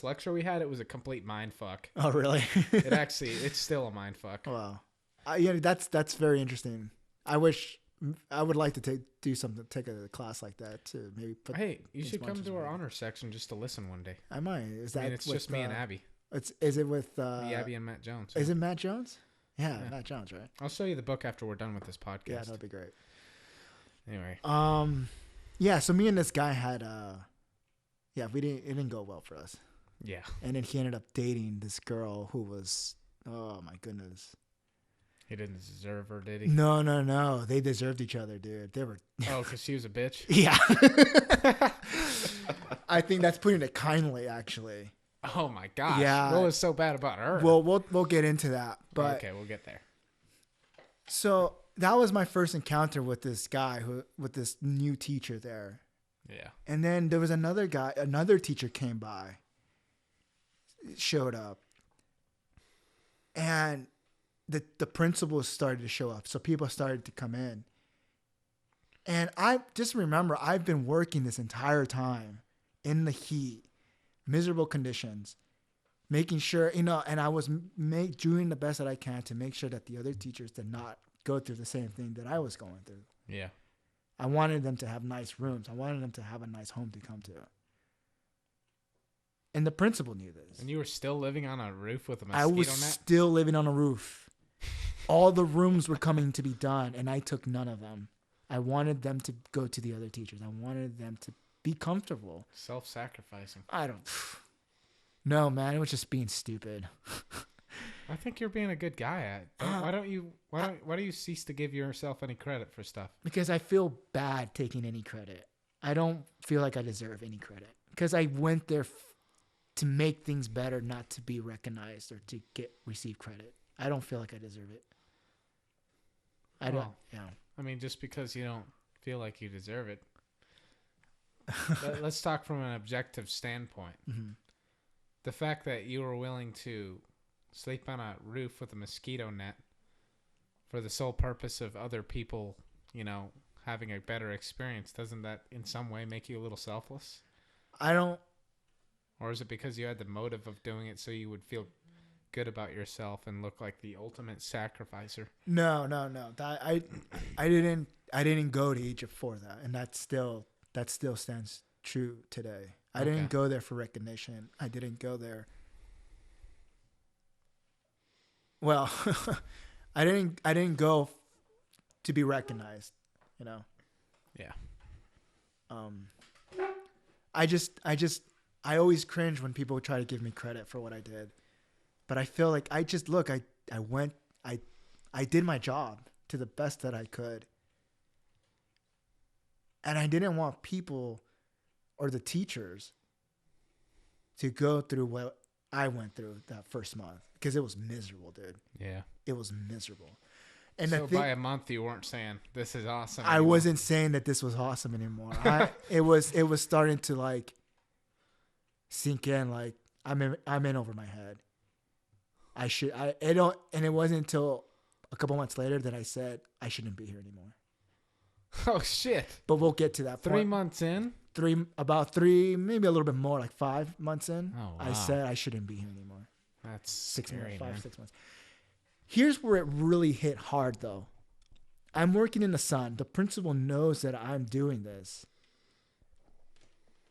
lecture we had, it was a complete mind fuck. Oh, really? It's still a mind fuck. Wow. That's very interesting. I would like to take a class like that to maybe put. Hey, you should come to our honors section just to listen one day. I might. It's just me and Abby. Is it with Abby and Matt Jones? Is it Matt Jones? Yeah, Matt Jones, right? I'll show you the book after we're done with this podcast. Yeah, that'd be great. Anyway. Yeah, so me and this guy had it didn't go well for us. Yeah. And then he ended up dating this girl who was, oh my goodness. He didn't deserve her, did he? No. They deserved each other, dude. They were. Oh, because she was a bitch? Yeah. I think that's putting it kindly, actually. Oh, my gosh. Yeah. What was so bad about her? Well, we'll get into that. But okay, we'll get there. So that was my first encounter with this guy, with this new teacher there. Yeah. And then there was another teacher came by, showed up. And the principals started to show up. So people started to come in. And I just remember I've been working this entire time in the heat, miserable conditions, making sure, and I was doing the best that I can to make sure that the other teachers did not go through the same thing that I was going through. Yeah. I wanted them to have nice rooms. I wanted them to have a nice home to come to. And the principal knew this. And you were still living on a roof with a mosquito I was net? still living on a roof. All the rooms were coming to be done, and I took none of them. I wanted them to go to the other teachers. I wanted them to be comfortable. Self-sacrificing. I don't. No, man, it was just being stupid. I think you're being a good guy. Why do you cease to give yourself any credit for stuff? Because I feel bad taking any credit. I don't feel like I deserve any credit. Because I went there to make things better, not to be recognized or to receive credit. I don't feel like I deserve it. I don't. Yeah. I mean, just because you don't feel like you deserve it. Let's talk from an objective standpoint. Mm-hmm. The fact that you were willing to sleep on a roof with a mosquito net for the sole purpose of other people, having a better experience, doesn't that in some way make you a little selfless? I don't. Or is it because you had the motive of doing it so you would feel good about yourself and look like the ultimate sacrificer? No. I didn't go to Egypt for that, and that still stands true today. I didn't go there for recognition. I didn't go there. Well, I didn't go to be recognized, Yeah. I always cringe when people try to give me credit for what I did. But I feel like I did my job to the best that I could. And I didn't want people or the teachers to go through what I went through that first month, because it was miserable, dude. Yeah. It was miserable. And so by a month, you weren't saying this is awesome anymore. I wasn't saying that this was awesome anymore. It was starting to sink in. Like I'm in over my head. And it wasn't until a couple months later that I said I shouldn't be here anymore. Oh shit! But we'll get to that. 3 months in. About 3, maybe a little bit more, like 5 months in. Oh, wow. I said I shouldn't be here anymore. That's 6 scary, months, 5, man. 6 months. Here's where it really hit hard, though. I'm working in the sun. The principal knows that I'm doing this.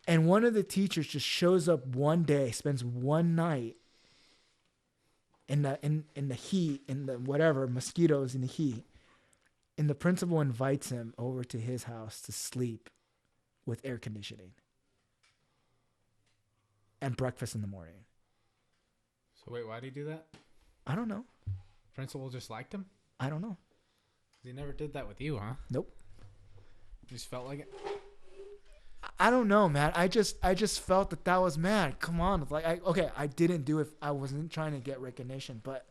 And one of the teachers just shows up one day, spends one night in the heat, in the whatever, mosquitoes in the heat. And the principal invites him over to his house to sleep with air conditioning and breakfast in the morning. So wait, why did he do that? I don't know. Principal just liked him? I don't know. He never did that with you, huh? Nope. You just felt like it? I don't know, man. I just felt that was mad. Come on. I didn't do it. I wasn't trying to get recognition, but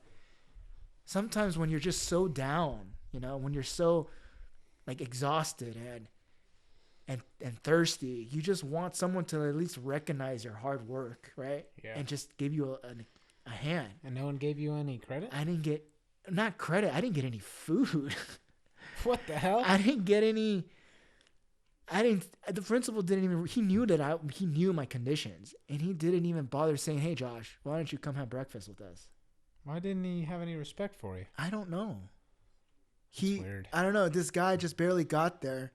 sometimes when you're just so down, when you're so exhausted and thirsty, you just want someone to at least recognize your hard work, right? Yeah. And just give you a hand. And no one gave you any credit? I didn't get, not credit, I didn't get any food. What the hell? I didn't get any, the principal didn't even, he knew my conditions, and he didn't even bother saying, hey, Josh, why don't you come have breakfast with us? Why didn't he have any respect for you? I don't know. Weird. I don't know. This guy just barely got there,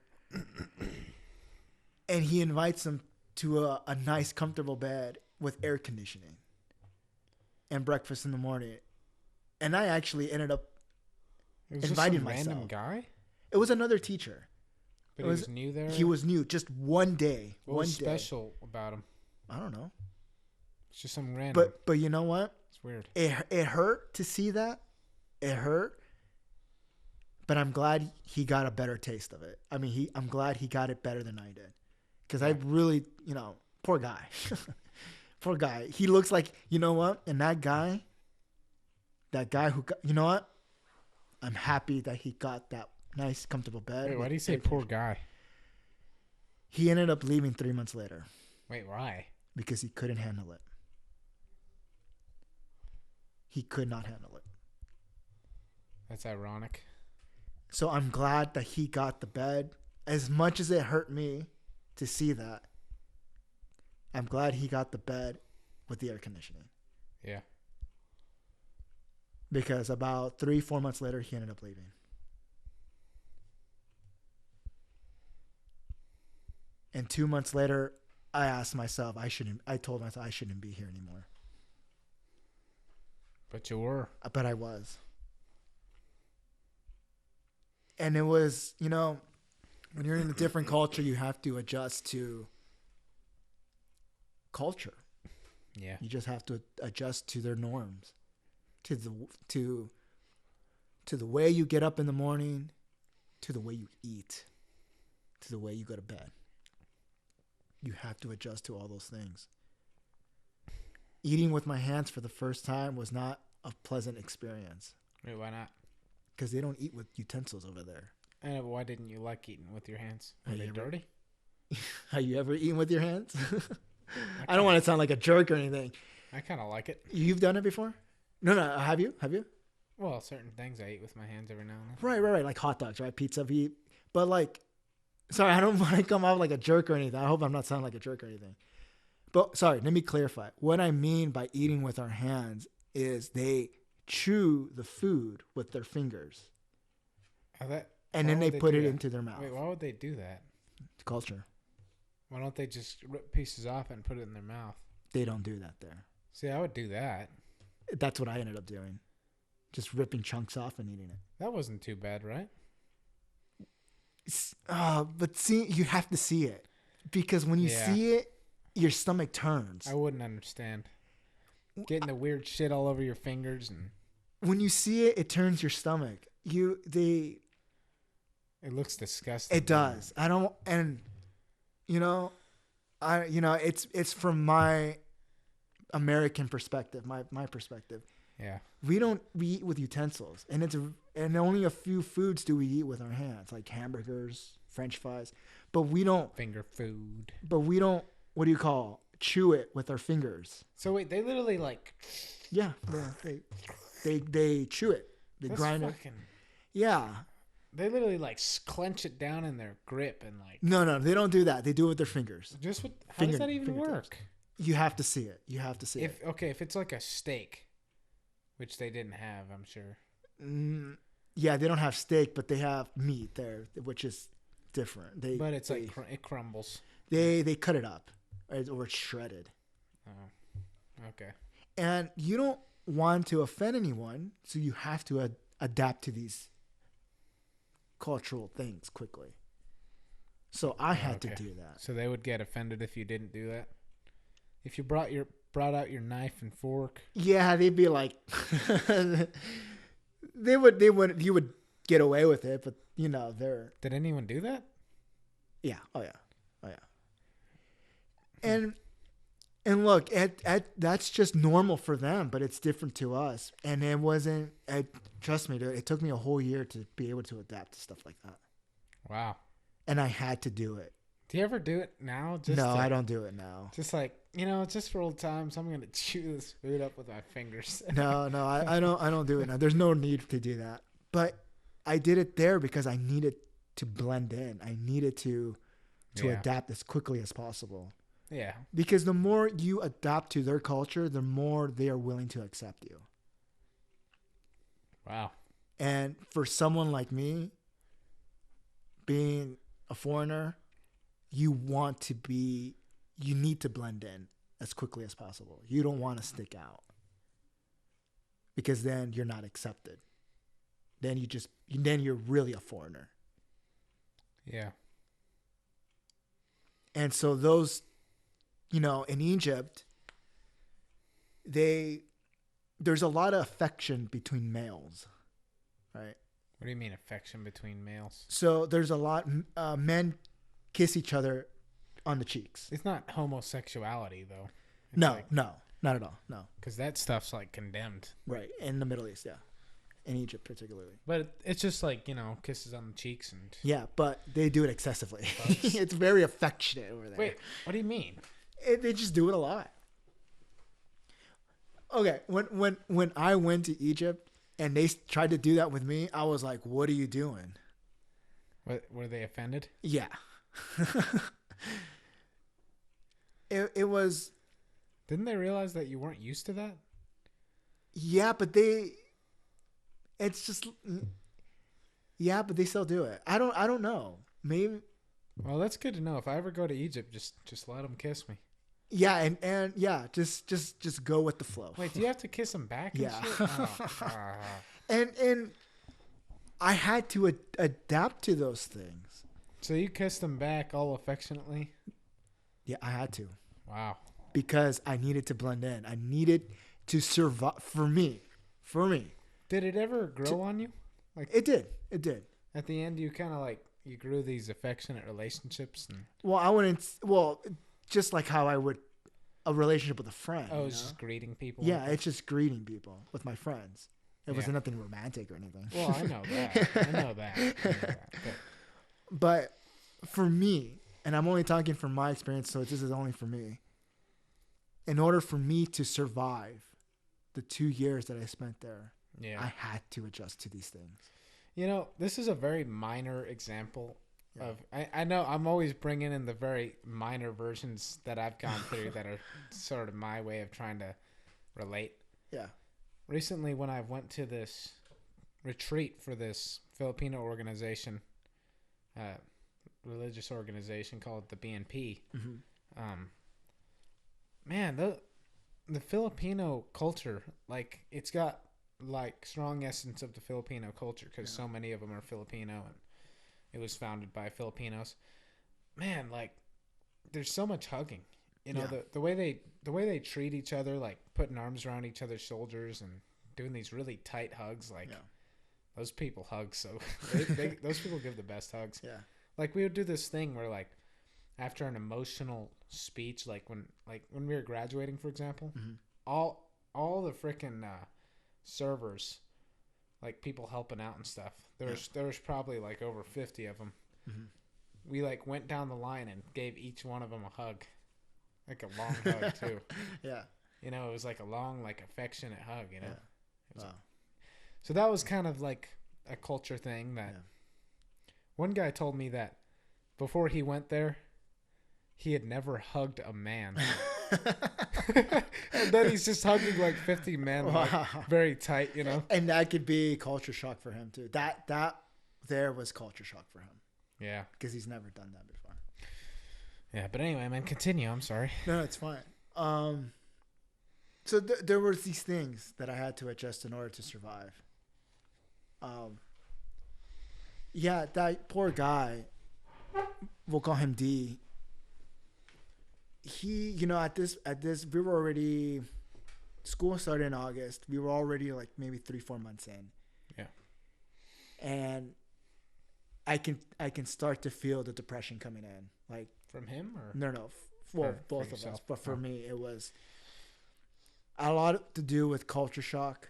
and he invites him to a nice, comfortable bed with air conditioning and breakfast in the morning. And I actually ended up inviting myself. Random guy? It was another teacher. But he was new there? He was new, just one day. What was special about him? I don't know. It's just some random. But you know what? It's weird. It hurt to see that. It hurt. But I'm glad he got a better taste of it. I mean, I'm glad he got it better than I did. Because I really, poor guy. Poor guy. He looks like, you know what? And that guy who got, you know what? I'm happy that he got that nice, comfortable bed. Wait, why do you say poor guy? He ended up leaving 3 months later. Wait, why? Because he couldn't handle it. He could not handle it. That's ironic. So I'm glad that he got the bed. As much as it hurt me to see that, I'm glad he got the bed with the air conditioning. Yeah. Because about 3-4 months later, he ended up leaving. And 2 months later, I asked myself, I told myself I shouldn't be here anymore. But you were. But I was. And it was, when you're in a different culture, you have to adjust to culture. Yeah. You just have to adjust to their norms, to the way you get up in the morning, to the way you eat, to the way you go to bed. You have to adjust to all those things. Eating with my hands for the first time was not a pleasant experience. Wait, why not? Because they don't eat with utensils over there. And why didn't you like eating with your hands? Are they dirty? Have you ever eaten with your hands? I don't want to sound like a jerk or anything. I kind of like it. You've done it before? No. Have you? Well, certain things I eat with my hands every now and Right. then. Like hot dogs, right? Pizza. But like, sorry, I don't want to come out like a jerk or anything. I hope I'm not sounding like a jerk or anything. But sorry, let me clarify. What I mean by eating with our hands is they chew the food with their fingers. And then they put it into their mouth. Wait, why would they do that? It's culture. Why don't they just rip pieces off and put it in their mouth? They don't do that there. See, I would do that. That's what I ended up doing. Just ripping chunks off and eating it. That wasn't too bad, right? But see, you have to see it. Because when you see it, your stomach turns. I wouldn't understand. Getting the weird shit all over your fingers and when you see it, it turns your stomach. It looks disgusting. It does. It's from my American perspective, my perspective. Yeah. We eat with utensils, and only a few foods do we eat with our hands, like hamburgers, French fries, but we don't finger food. But we don't. What do you call? Chew it with our fingers. So wait, they literally like. Yeah, they chew it. They grind it. Yeah. They literally like clench it down in their grip and like. No, they don't do that. They do it with their fingers. How does that even work? You have to see it. If it's like a steak, which they didn't have, I'm sure. Yeah, they don't have steak, but they have meat there, which is different. But it's like it crumbles. They cut it up, or it's shredded. Oh, okay. And you don't want to offend anyone, so you have to adapt to these cultural things quickly. So I had to do that. So they would get offended if you didn't do that? If you brought out your knife and fork? Yeah, they'd be like you would get away with it, but they're Did anyone do that? Yeah. Oh yeah. And look, that's just normal for them, but it's different to us. And it wasn't. Trust me, dude. It took me a whole year to be able to adapt to stuff like that. Wow. And I had to do it. Do you ever do it now? No, I don't do it now. Just like just for old times, I'm gonna chew this food up with my fingers. No, I don't do it now. There's no need to do that. But I did it there because I needed to blend in. I needed to adapt as quickly as possible. Yeah. Because the more you adapt to their culture, the more they are willing to accept you. Wow. And for someone like me, being a foreigner, you need to blend in as quickly as possible. You don't want to stick out. Because then you're not accepted. Then you're really a foreigner. Yeah. And so those, in Egypt, there's a lot of affection between males, right? What do you mean affection between males? So there's a lot men kiss each other on the cheeks. It's not homosexuality though. It's No, not at all. No. because that stuff's like condemned. Right. In the Middle East, yeah. In Egypt particularly. But it's just like, you know, kisses on the cheeks and. Yeah, but they do it excessively. It's very affectionate over there. Wait, what do you mean? They just do it a lot. Okay, when I went to Egypt and they tried to do that with me, I was like, "What are you doing?" Were they offended? Yeah. It was. Didn't they realize that you weren't used to that? Yeah, but it's just. Yeah, but they still do it. I don't know. Maybe. Well, that's good to know. If I ever go to Egypt, just let them kiss me. Yeah, and yeah, just go with the flow. Wait, do you have to kiss them back? And Yeah. shit? And I had to adapt to those things. So you kissed them back all affectionately? Yeah, I had to. Wow. Because I needed to blend in. I needed to survive. For me. Did it ever grow on you? Like It did. at the end, you kind of like you grew these affectionate relationships, and Well, I wouldn't. Well, just like how I would a relationship with a friend. I you was know? just greeting people. Yeah, it's just greeting people with my friends. It wasn't Yeah. nothing romantic or anything. Well, I know that. I know that. But for me, and I'm only talking from my experience, so this is only for me. In order for me to survive the 2 years that I spent there, Yeah. I had to adjust to these things. You know, this is a very minor example Yeah. of. I know I'm always bringing in the very minor versions that I've gone through that are sort of my way of trying to relate. Yeah. Recently, when I went to this retreat for this Filipino organization, religious organization called the BNP, man, the Filipino culture, like it's got like strong essence of the Filipino culture because so many of them are Filipino and it was founded by Filipinos. Man, like there's so much hugging. You know, the way they treat each other, like putting arms around each other's shoulders and doing these really tight hugs, like those people hug so those people give the best hugs. Yeah. Like we would do this thing where like after an emotional speech, like when we were graduating, for example, all the freaking servers, like people helping out and stuff. There was probably like over 50 of them. We like went down the line and gave each one of them a hug, like a long hug too. Yeah. You know, it was like a long, like affectionate hug. You know. Yeah. Wow. So that was kind of like a culture thing that one guy told me that before he went there, he had never hugged a man. And then he's just hugging like 50 men, like, very tight, you know? And that could be culture shock for him too. That there was culture shock for him. Yeah. Because he's never done that before. Yeah, but anyway, man, continue. I'm sorry. No, it's fine. So there were these things that I had to adjust in order to survive. Yeah, that poor guy, we'll call him D. He, you know, at this, we were already, school started in August. We were already like maybe 3-4 months in. Yeah. And I can start to feel the depression coming in. Like From him or? no, well, for both of yourself? us. But for me, it was a lot to do with culture shock,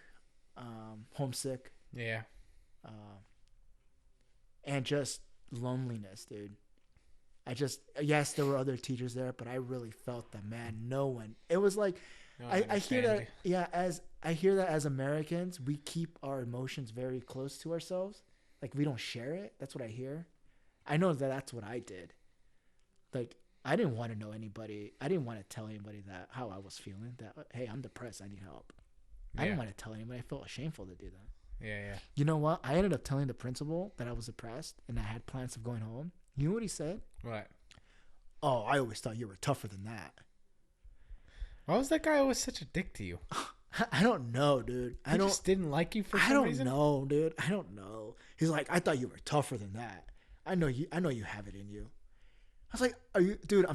homesick, Yeah. and just loneliness, dude. Yes, there were other teachers there, but I really felt that, man, no one. It was like, No one I hear that, understands I hear that as Americans, we keep our emotions very close to ourselves. Like, we don't share it. That's what I hear. I know that that's what I did. Like, I didn't want to know anybody. I didn't want to tell anybody that how I was feeling. That, hey, I'm depressed. I need help. I didn't want to tell anybody. I felt shameful to do that. Yeah. You know what? I ended up telling the principal that I was depressed and I had plans of going home. You know what he said? What? Oh, I always thought you were tougher than that. Why was that guy always such a dick to you? I don't know, dude. He just didn't like you for some reason? I don't know, dude. I don't know. He's like, I thought you were tougher than that. I know you have it in you. I was like, are you, dude?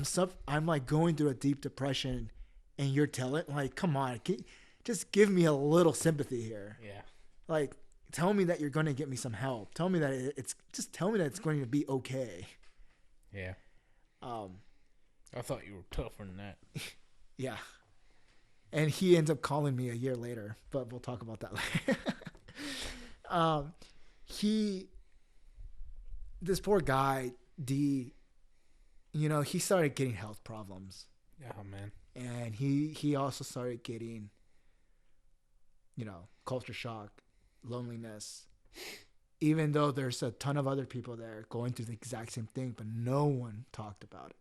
I'm like going through a deep depression, and you're telling, like, come on, just give me a little sympathy here. Yeah. Like, tell me that you're going to get me some help. Tell me that tell me that it's going to be okay. Yeah. I thought you were tougher than that. Yeah. And he ends up calling me a year later, but we'll talk about that later. This poor guy, D, he started getting health problems. Oh, man. And he also started getting, culture shock, loneliness, even though there's a ton of other people there going through the exact same thing, but no one talked about it.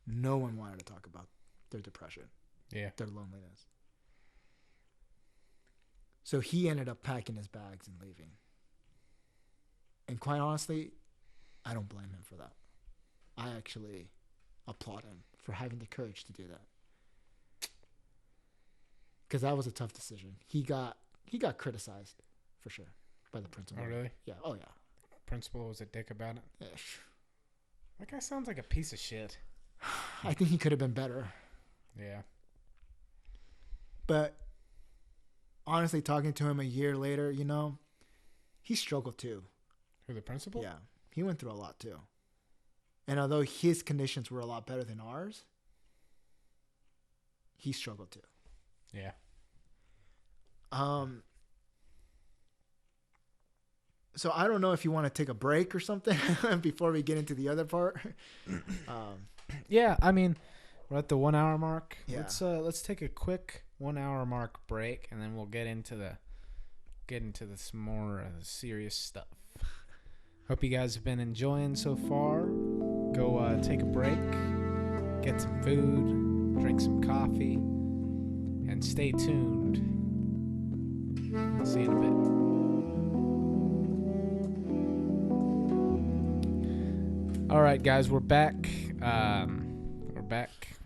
No one wanted to talk about their depression, their loneliness. So he ended up packing his bags and leaving. And quite honestly, I don't blame him for that. I actually applaud him for having the courage to do that. Because that was a tough decision. He got criticized, for sure, by the principal. Oh, really? Yeah. Oh, yeah. Principal was a dick about it? Yeah. That guy sounds like a piece of shit. I think he could have been better. Yeah. But honestly, talking to him a year later, he struggled too. Who, the principal? Yeah. He went through a lot too. And although his conditions were a lot better than ours, he struggled too. Yeah. So I don't know if you want to take a break or something before we get into the other part. Yeah, I mean, we're at the 1 hour mark. Yeah. Let's take a quick 1 hour mark break, and then we'll get into some more serious stuff. Hope you guys have been enjoying so far. Go take a break, get some food, drink some coffee, and stay tuned. See you in a bit. All right, guys, we're back.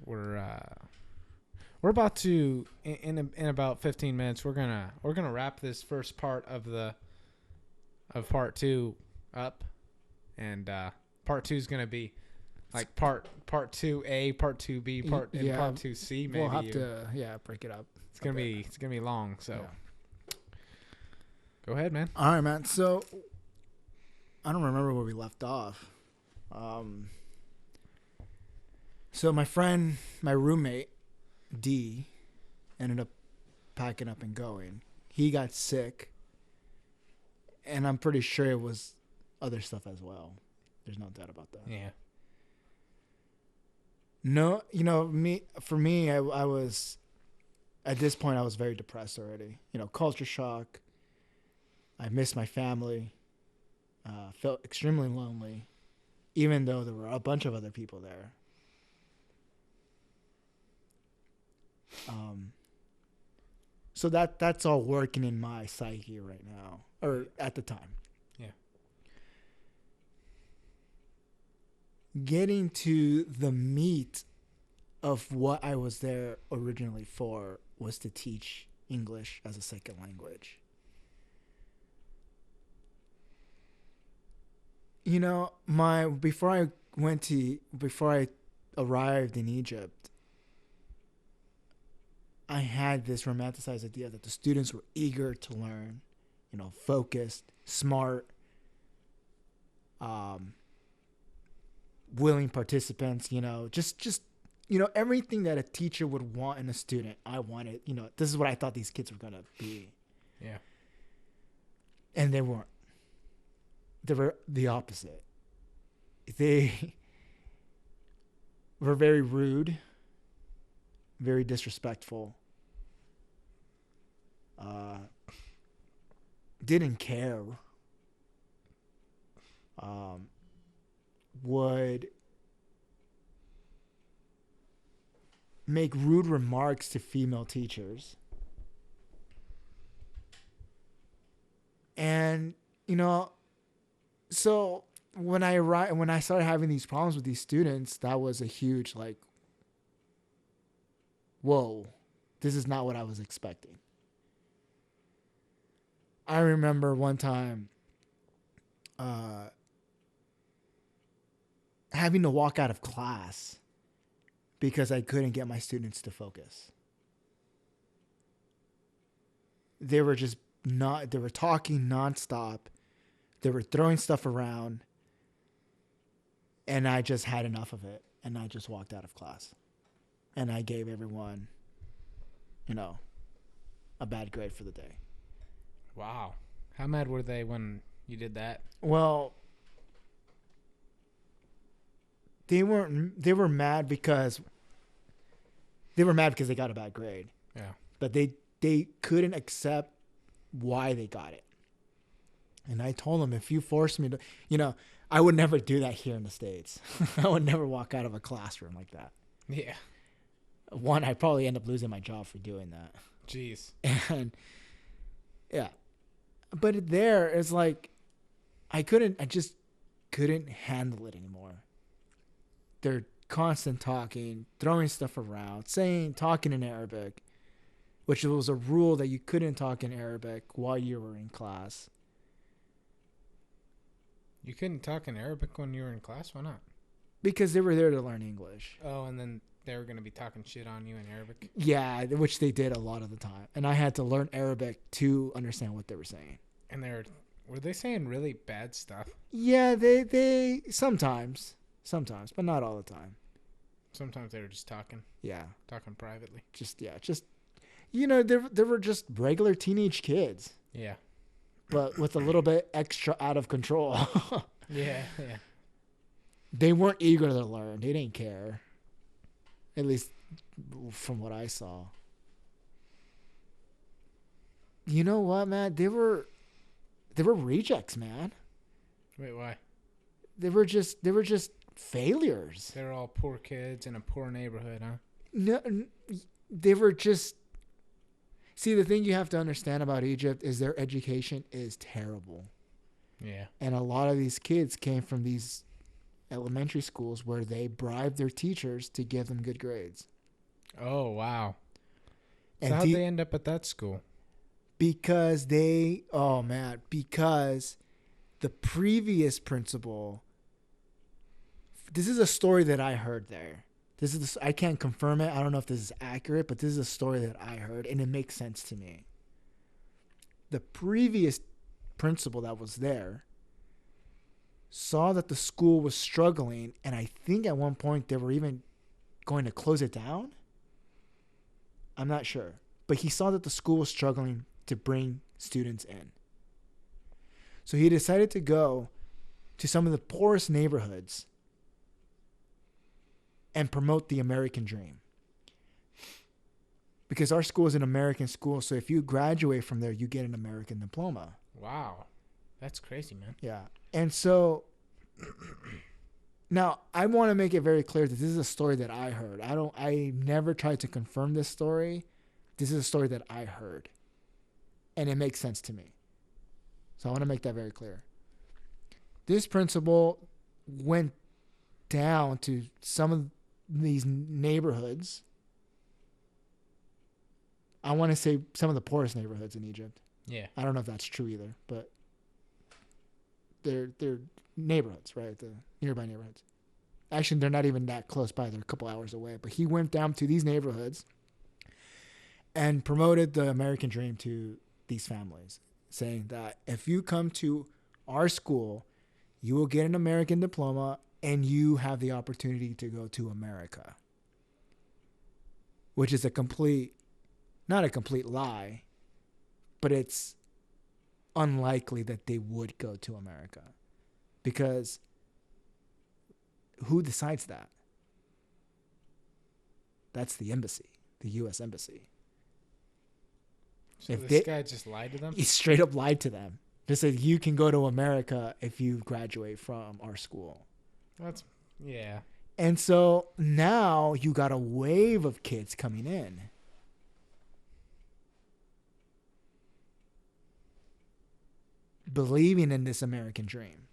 We're about to in about 15 minutes. We're gonna wrap this first part of part 2 up, and part 2 is gonna be like part 2A, part 2B, part 2C. Maybe we'll have to break it up. It's gonna be long. So go ahead, man. All right, man. So I don't remember where we left off. So my roommate, D, ended up packing up and going. He got sick, and I'm pretty sure it was other stuff as well. There's no doubt about that. Yeah. No, for me, I was, at this point, I was very depressed already. Culture shock. I missed my family. Felt extremely lonely, even though there were a bunch of other people there. So that's all working in my psyche right now, or at the time. Yeah. Getting to the meat of what I was there originally for was to teach English as a second language. Before I arrived in Egypt, I had this romanticized idea that the students were eager to learn, focused, smart, willing participants, just everything that a teacher would want in a student. I wanted, this is what I thought these kids were going to be. Yeah. And they weren't. They were the opposite. They were very rude, very disrespectful, didn't care, would make rude remarks to female teachers. And, so when I started having these problems with these students, that was a huge, whoa, this is not what I was expecting. I remember one time having to walk out of class because I couldn't get my students to focus. They were just talking nonstop. They were throwing stuff around. And I just had enough of it. And I just walked out of class. And I gave everyone, a bad grade for the day. Wow. How mad were they when you did that? Well, they were mad because they got a bad grade. Yeah. But they couldn't accept why they got it. And I told them, if you force me to, I would never do that here in the States. I would never walk out of a classroom like that. Yeah. One, I'd probably end up losing my job for doing that. Jeez. And yeah. But it's like, I just couldn't handle it anymore. They're constant talking, throwing stuff around, talking in Arabic, which was a rule that you couldn't talk in Arabic while you were in class. You couldn't talk in Arabic when you were in class? Why not? Because they were there to learn English. Oh, and then they were going to be talking shit on you in Arabic? Yeah, which they did a lot of the time. And I had to learn Arabic to understand what they were saying. And were they saying really bad stuff? Yeah, they sometimes, but not all the time. Sometimes they were just talking. Yeah. Talking privately. They were just regular teenage kids. Yeah. But with a little bit extra out of control. Yeah. They weren't eager to learn. They didn't care. At least from what I saw. You know what, man? They were rejects, man. Wait, why? They were just failures. They were all poor kids in a poor neighborhood, huh? No, they were just... See, the thing you have to understand about Egypt is their education is terrible. Yeah. And a lot of these kids came from these elementary schools where they bribed their teachers to give them good grades. Oh, wow. And so how'd they end up at that school? Because the previous principal... This is a story that I heard there. I can't confirm it. I don't know if this is accurate, but this is a story that I heard, and it makes sense to me. The previous principal that was there saw that the school was struggling, and I think at one point they were even going to close it down. I'm not sure. But he saw that the school was struggling to bring students in. So he decided to go to some of the poorest neighborhoods and promote the American dream. Because our school is an American school, so if you graduate from there, you get an American diploma. Wow. That's crazy, man. Yeah. And so, now, I want to make it very clear that this is a story that I heard. I never tried to confirm this story. This is a story that I heard. And it makes sense to me. So I want to make that very clear. This principal went down to some of these neighborhoods. I want to say some of the poorest neighborhoods in Egypt. Yeah. I don't know if that's true either, but they're neighborhoods, right? The nearby neighborhoods. Actually, they're not even that close by. They're a couple hours away. But he went down to these neighborhoods and promoted the American dream to these families, saying that if you come to our school, you will get an American diploma and you have the opportunity to go to America. Which is not a complete lie, but it's unlikely that they would go to America. Because who decides that? That's the embassy, the U.S. embassy. So this guy just lied to them? He straight up lied to them. They said, you can go to America if you graduate from our school. Yeah. And so now you got a wave of kids coming in. Believing in this American dream.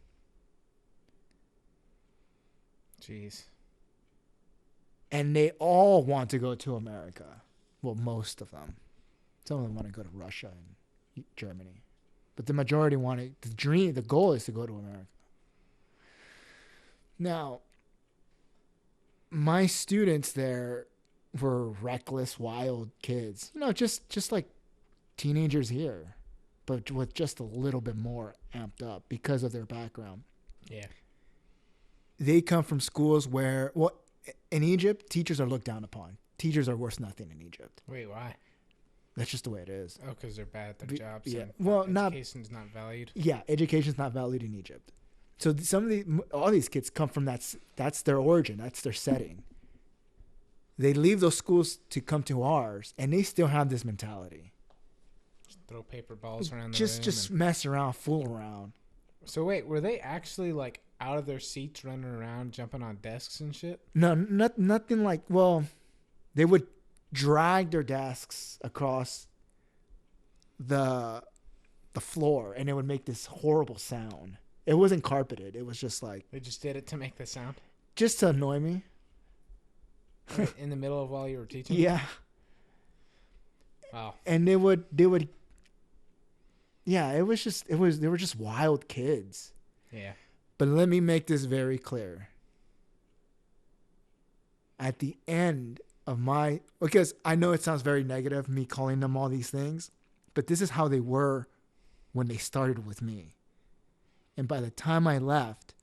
Jeez. And they all want to go to America. Well, most of them. Some of them want to go to Russia and Germany. But the majority the goal is to go to America. Now, my students there were reckless, wild kids. Just like teenagers here. but with just a little bit more amped up because of their background. Yeah. They come from schools where, well, in Egypt, teachers are looked down upon. Teachers are worth nothing in Egypt. Wait, why? That's just the way it is. Oh, because they're bad at their jobs. Yeah. And Well, education's not valued. Yeah, education's not valued in Egypt. So all these kids come from that's their origin. That's their setting. They leave those schools to come to ours, and they still have this mentality. Just throw paper balls around the Just mess around, fool around. So wait, were they actually like out of their seats, running around, jumping on desks and shit? No, nothing like. Well, they would drag their desks across the floor, and it would make this horrible sound. It wasn't carpeted. It was just like They just did it to make the sound? just to annoy me. Right in the middle of while you were teaching? Yeah. Wow. And they would yeah, they were just wild kids. Yeah. But let me make this very clear. At the end of because I know it sounds very negative, me calling them all these things, but this is how they were when they started with me. And by the time I left,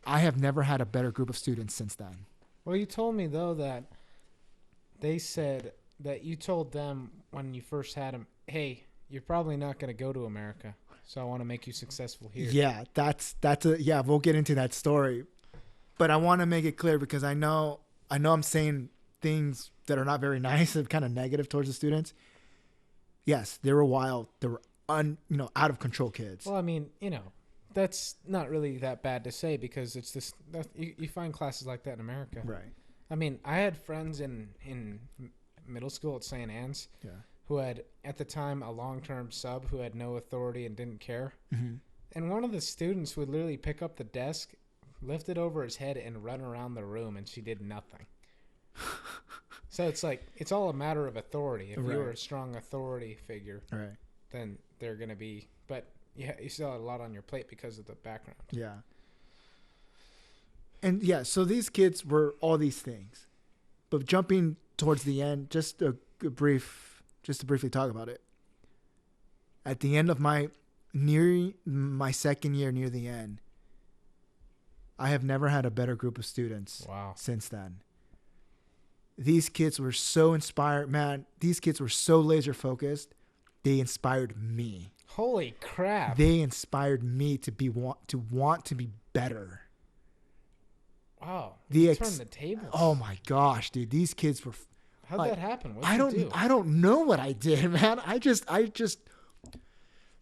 I have never had a better group of students since then. Well, you told me, though, that they said that you told them when you first had them, hey, you're probably not going to go to America, so I want to make you successful here. Yeah, we'll get into that story. But I want to make it clear because I know I'm saying things that are not very nice and kind of negative towards the students. Yes, they were wild. They were out of control kids. Well, I mean, that's not really that bad to say because it's this. You find classes like that in America. Right. I mean, I had friends in middle school at St. Anne's who had, at the time, a long-term sub who had no authority and didn't care. Mm-hmm. And one of the students would literally pick up the desk, lift it over his head, and run around the room, and she did nothing. So it's like, it's all a matter of authority. If you were a strong authority figure, then they're going to be... But yeah, you still have a lot on your plate because of the background. Yeah. And yeah, so these kids were all these things. But jumping towards the end, just to briefly talk about it. At the end of my second year near the end, I have never had a better group of students since then. These kids were so inspired, man. These kids were so laser focused. They inspired me. Holy crap. They inspired me to want to be better. Wow. You turned the tables. Oh my gosh, dude. These kids were... How'd that happen? I don't know what I did, man. I just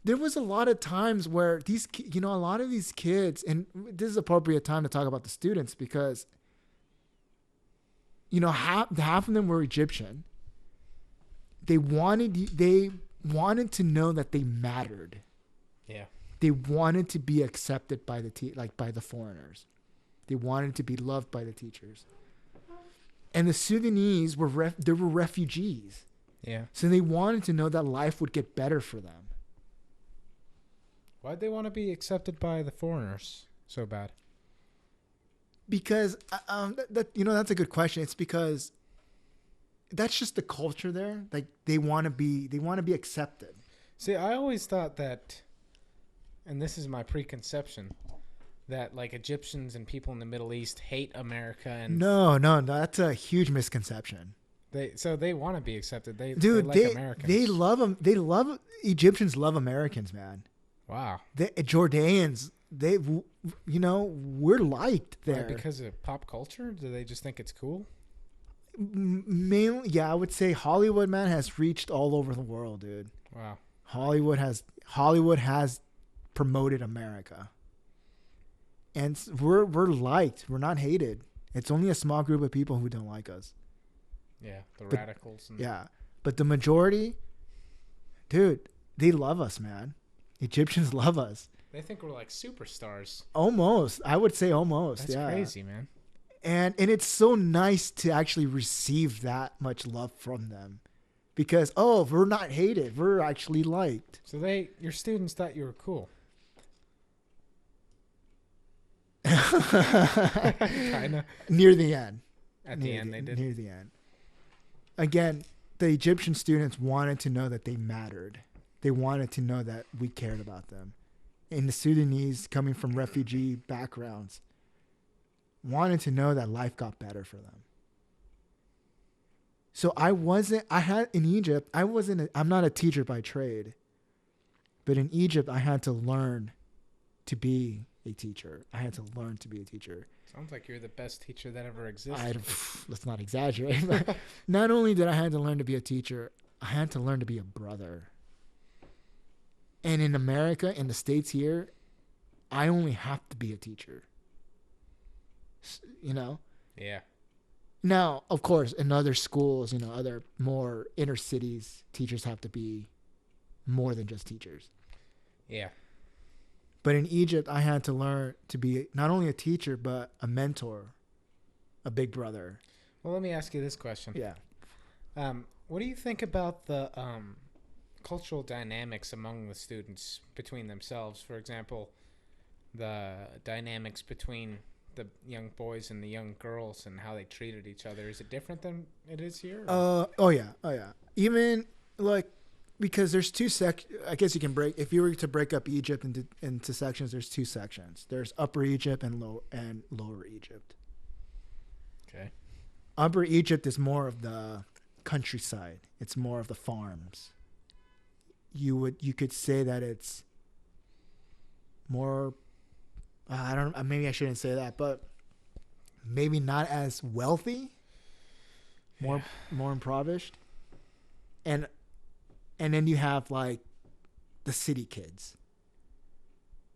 there was a lot of times where a lot of these kids, and this is appropriate time to talk about the students because, half of them were Egyptian. They wanted to know that they mattered. Yeah. They wanted to be accepted by by the foreigners. They wanted to be loved by the teachers. And the Sudanese were refugees. Yeah. So they wanted to know that life would get better for them. Why'd they want to be accepted by the foreigners so bad? Because that's a good question. It's because that's just the culture there. Like they want to be accepted. See, I always thought that, and this is my preconception, that like Egyptians and people in the Middle East hate America. And no, that's a huge misconception. They want to be accepted. They like Americans. They love them. Egyptians love Americans, man. Wow. Jordanians, we're liked there. Right, because of pop culture? Do they just think it's cool? Mainly, yeah, I would say Hollywood, man, has reached all over the world, dude. Wow. Hollywood has promoted America. And we're liked. We're not hated. It's only a small group of people who don't like us. Yeah, radicals. But the majority, dude, they love us, man. Egyptians love us. They think we're like superstars. Almost. I would say almost. That's crazy, man. And it's so nice to actually receive that much love from them. Because, we're not hated. We're actually liked. So your students thought you were cool. Kinda. Near the end. At the end, they did. Near the end. Again, the Egyptian students wanted to know that they mattered. They wanted to know that we cared about them. And the Sudanese, coming from refugee backgrounds, wanted to know that life got better for them. So I'm not a teacher by trade, but in Egypt, I had to learn to be a teacher. Sounds like you're the best teacher that ever existed. Let's not exaggerate. But not only did I have to learn to be a teacher, I had to learn to be a brother. And in America, in the States here, I only have to be a teacher. You know? Yeah. Now, of course, in other schools, other more inner cities, teachers have to be more than just teachers. Yeah. But in Egypt, I had to learn to be not only a teacher, but a mentor, a big brother. Well, let me ask you this question. Yeah. What do you think about the cultural dynamics among the students between themselves? For example, the dynamics between the young boys and the young girls and how they treated each other. Is it different than it is here? Oh yeah. Even because there's two I guess you can if you were to break up Egypt into sections, there's two sections. There's Upper Egypt and Lower Egypt. Okay. Upper Egypt is more of the countryside. It's more of the farms. You could say that it's more, maybe I shouldn't say that, but maybe not as wealthy, more impoverished. And then you have the city kids.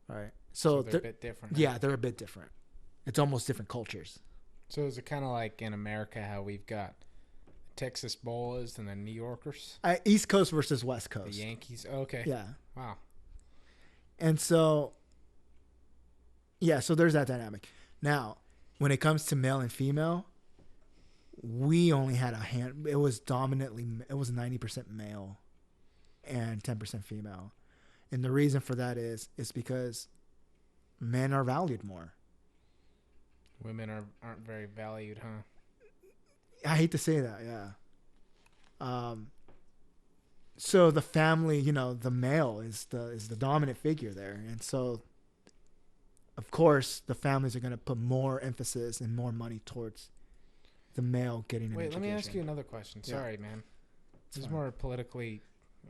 All right. So they're a bit different. Yeah, they're a bit different. It's almost different cultures. So is it kind of like in America how we've got Texas Boys and the New Yorkers? East Coast versus West Coast. The Yankees. Okay. Yeah. Wow. And so, so there's that dynamic. Now, when it comes to male and female, we only had it was 90% male and 10% female. And the reason for that is because men are valued more. Women aren't very valued, huh? I hate to say that, yeah. So the family, the male is the dominant figure there, and so of course the families are going to put more emphasis and more money towards the male getting an education. Let me ask you another question. Yeah. Sorry, man. This is more politically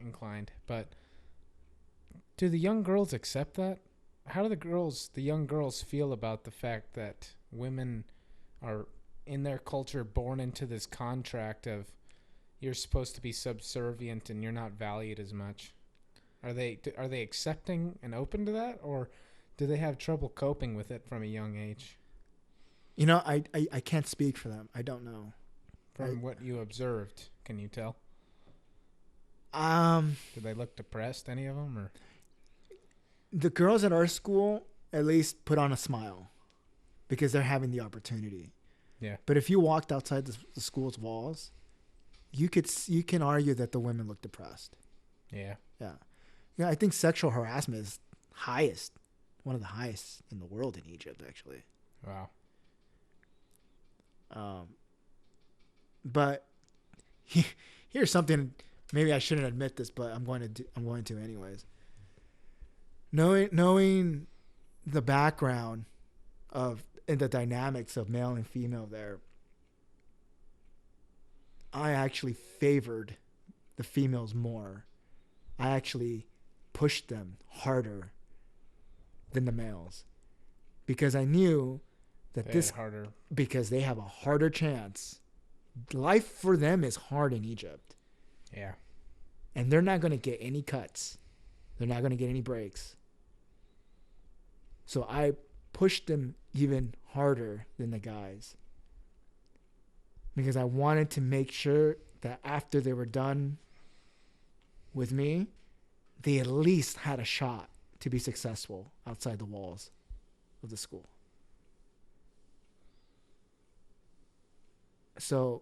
inclined, but do the young girls accept that? How do the young girls feel about the fact that women are in their culture born into this contract of you're supposed to be subservient and you're not valued as much? Are they accepting and open to that, or do they have trouble coping with it from a young age? I can't speak for them. I don't know. From what you observed, can you tell? Do they look depressed, any of them, or? The girls at our school at least put on a smile because they're having the opportunity. Yeah. But if you walked outside the school's walls, you can argue that the women look depressed. Yeah. Yeah. Yeah, I think sexual harassment is one of the highest in the world in Egypt, actually. Wow. But here's something, maybe I shouldn't admit this, but I'm going to anyways. Knowing the background and the dynamics of male and female there, I actually favored the females more. I actually pushed them harder than the males because I knew that because they have a harder chance. Life for them is hard in Egypt. Yeah. And they're not going to get any cuts. They're not going to get any breaks. So I pushed them even harder than the guys because I wanted to make sure that after they were done with me, they at least had a shot to be successful outside the walls of the school. So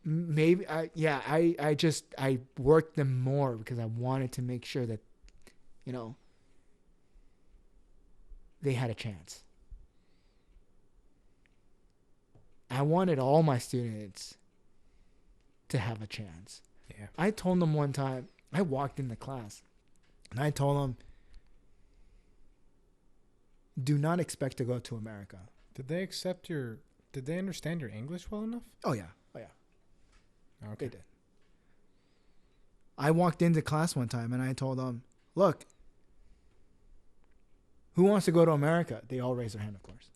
maybe I worked them more because I wanted to make sure that, they had a chance. I wanted all my students to have a chance. Yeah. I told them one time, I walked into class and I told them, do not expect to go to America. Did they understand your English well enough? Oh, yeah. Okay. They did. I walked into class one time and I told them, look, who wants to go to America? They all raised their hand, of course.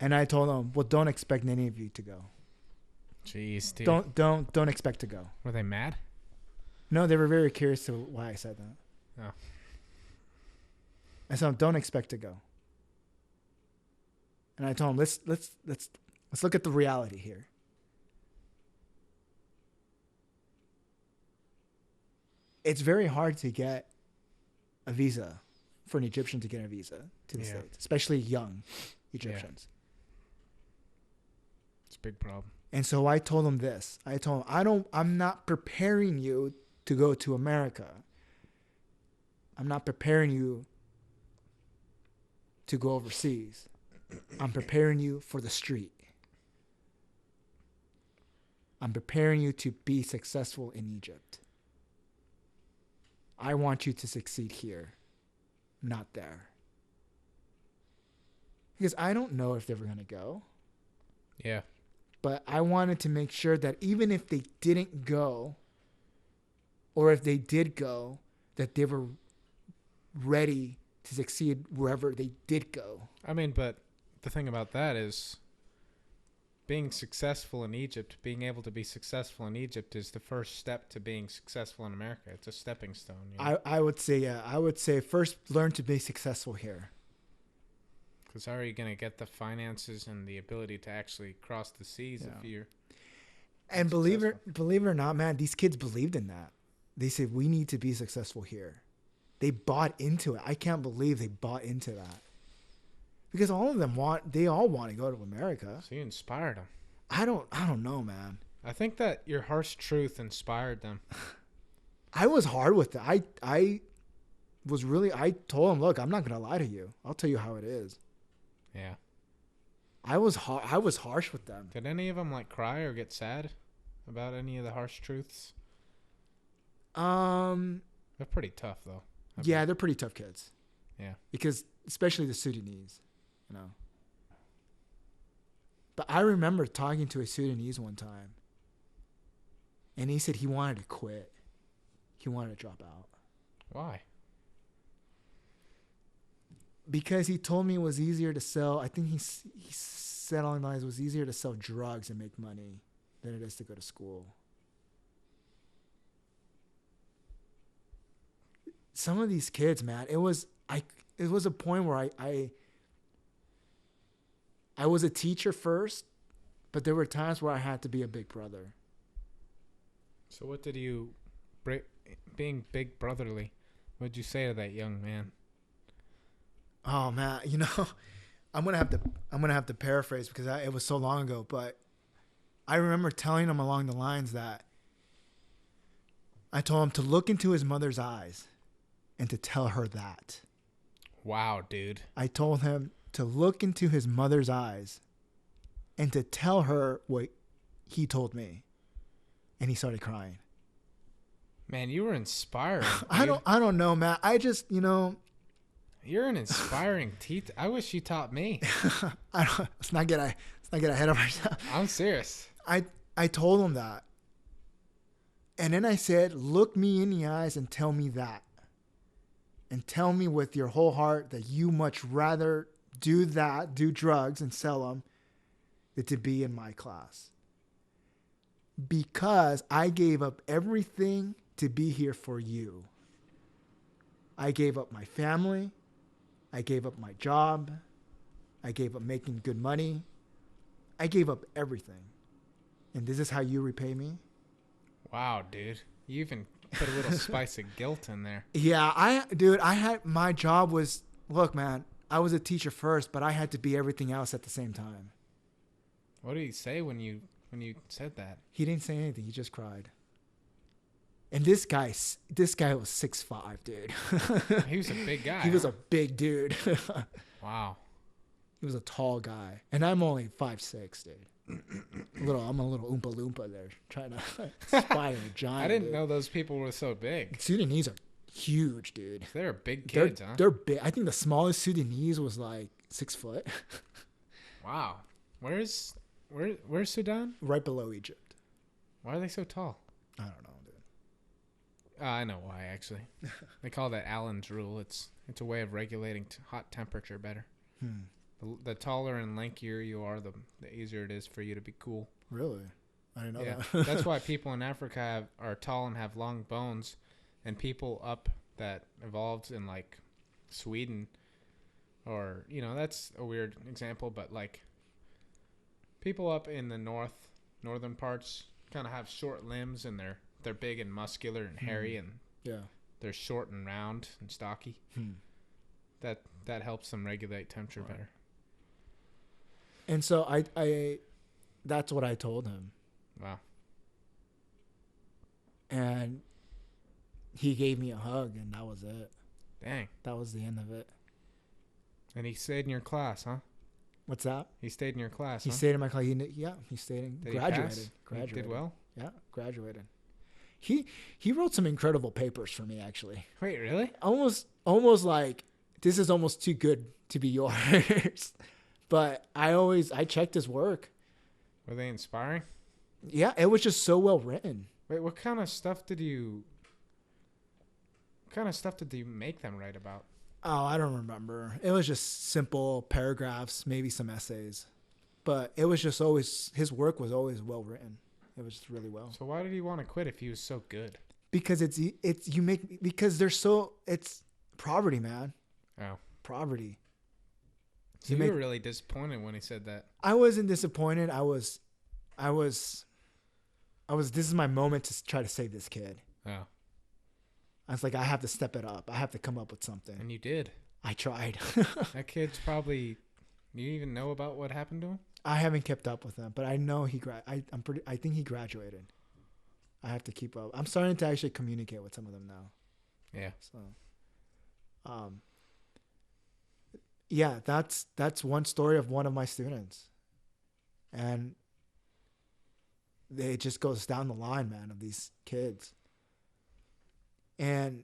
And I told them, well, don't expect any of you to go. Jeez, dude. Don't expect to go. Were they mad? No, they were very curious to why I said that. Oh. I said, don't expect to go. And I told them, let's look at the reality here. It's very hard to get a visa for an Egyptian to get a visa to the States, especially young Egyptians. Yeah. It's a big problem. And so I told them this. I told them, I'm not preparing you to go to America. I'm not preparing you to go overseas. I'm preparing you for the street. I'm preparing you to be successful in Egypt. I want you to succeed here, not there. Because I don't know if they were going to go. Yeah. But I wanted to make sure that even if they didn't go, or if they did go, that they were ready to succeed wherever they did go. I mean, but the thing about that is being successful in Egypt, being able to be successful in Egypt is the first step to being successful in America. It's a stepping stone. You know? I would say, yeah. I would say first learn to be successful here. Because how are you going to get the finances and the ability to actually cross the seas if you're And believe it or not, man, these kids believed in that. They said, we need to be successful here. They bought into it. I can't believe they bought into that. Because all of them they all want to go to America. So you inspired them. I don't know, man. I think that your harsh truth inspired them. I was hard with it. I told them, look, I'm not going to lie to you. I'll tell you how it is. Yeah. I was harsh with them. Did any of them like cry or get sad about any of the harsh truths? They're pretty tough though. They're pretty tough kids. Yeah. Because especially the Sudanese, you know. But I remember talking to a Sudanese one time, and he said he wanted to quit. He wanted to drop out. Why? Because he told me it was easier to sell. I think he said along the lines, it was easier to sell drugs and make money than it is to go to school. Some of these kids, man, it was a point where I was a teacher first, but there were times where I had to be a big brother. So what did you, being big brotherly, what did you say to that young man? Oh man, you know, I'm gonna have to paraphrase because it was so long ago. But I remember telling him along the lines that I told him to look into his mother's eyes and to tell her that. Wow, dude. I told him to look into his mother's eyes and to tell her what he told me, and he started crying. Man, you were inspiring. I don't know, man. I just, you know. You're an inspiring teacher. I wish you taught me. Let's not get ahead of ourselves. I'm serious. I told him that. And then I said, look me in the eyes and tell me that. And tell me with your whole heart that you much rather do drugs and sell them than to be in my class. Because I gave up everything to be here for you. I gave up my family. I gave up my job. I gave up making good money. I gave up everything. And this is how you repay me? Wow, dude. You even put a little spice of guilt in there. Yeah, my job was, look, man, I was a teacher first, but I had to be everything else at the same time. What did he say when you said that? He didn't say anything. He just cried. And this guy was 6'5", dude. He was a big guy. He was a big dude. Wow. He was a tall guy, and I'm only 5'6", dude. I'm a little oompa loompa there, trying to inspire a giant. I didn't know those people were so big. Sudanese are huge, dude. They're big kids, huh? They're big. I think the smallest Sudanese was like 6 foot. Wow. Where's Sudan? Right below Egypt. Why are they so tall? I don't know, dude. I know why, actually. They call that Allen's rule. It's a way of regulating hot temperature better. The taller and lankier you are, the easier it is for you to be cool. Really? I didn't know that. that. That's why people in Africa are tall and have long bones, and people up that evolved in like Sweden, or that's a weird example, but like people up in the northern parts kind of have short limbs, and they're big and muscular and hairy, and they're short and round and stocky. That helps them regulate temperature better. And so I that's what I told him. Wow. And he gave me a hug, and that was it. Dang. That was the end of it. And he stayed in your class, huh? What's that? He stayed in your class, He stayed in my class. He stayed in. Did graduated. He did well? Yeah, graduated. He wrote some incredible papers for me, actually. Wait, really? Almost like, this is almost too good to be yours. But I checked his work. Were they inspiring? Yeah, it was just so well written. Wait, what kind of stuff did you make them write about? Oh, I don't remember. It was just simple paragraphs, maybe some essays. But it was just always, his work was always well written. It was just really well. So why did he want to quit if he was so good? Because it's poverty, man. Oh. Poverty. So you were really disappointed when he said that. I wasn't disappointed. I was this is my moment to try to save this kid. Oh. I was like, I have to step it up. I have to come up with something. And you did. I tried. That kid's probably, do you even know about what happened to him? I haven't kept up with him, but I know I think he graduated. I have to keep up. I'm starting to actually communicate with some of them now. Yeah. So, yeah, that's one story of one of my students. And it just goes down the line, man, of these kids. And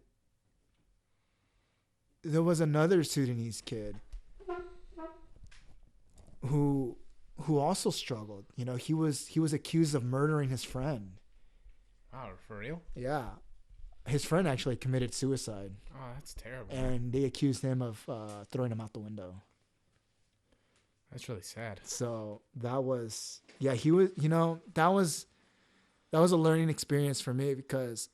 there was another Sudanese kid who also struggled. He was accused of murdering his friend. Wow, for real? Yeah. His friend actually committed suicide. Oh, that's terrible. And they accused him of throwing him out the window. That's really sad. So that was, he was, that was a learning experience for me, because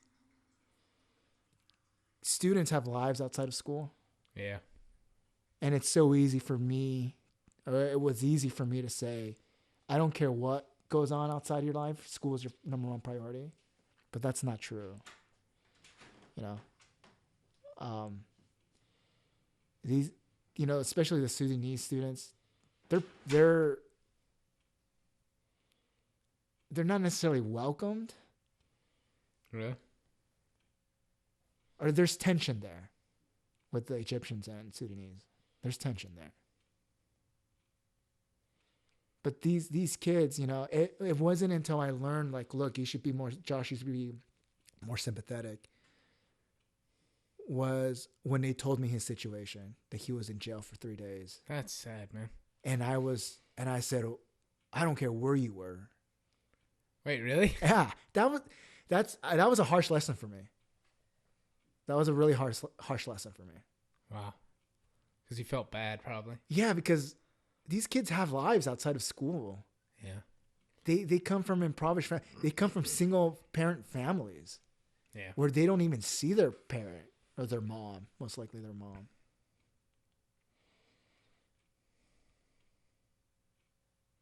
students have lives outside of school. Yeah. And it's so easy for me, or it was easy for me to say, I don't care what goes on outside your life. School is your number one priority. But that's not true. These, especially the Sudanese students, they're not necessarily welcomed. Really? Or there's tension there with the Egyptians and Sudanese. There's tension there. But these kids, it wasn't until I learned, like, look, Josh, you should be more sympathetic, was when they told me his situation, that he was in jail for 3 days. That's sad, man. And I said, I don't care where you were. Wait, really? Yeah, that was a harsh lesson for me. That was a really harsh lesson for me. Wow. Because you felt bad, probably. Yeah, because these kids have lives outside of school. Yeah. They come from impoverished they come from single parent families. Yeah. Where they don't even see their parent or their mom, most likely their mom.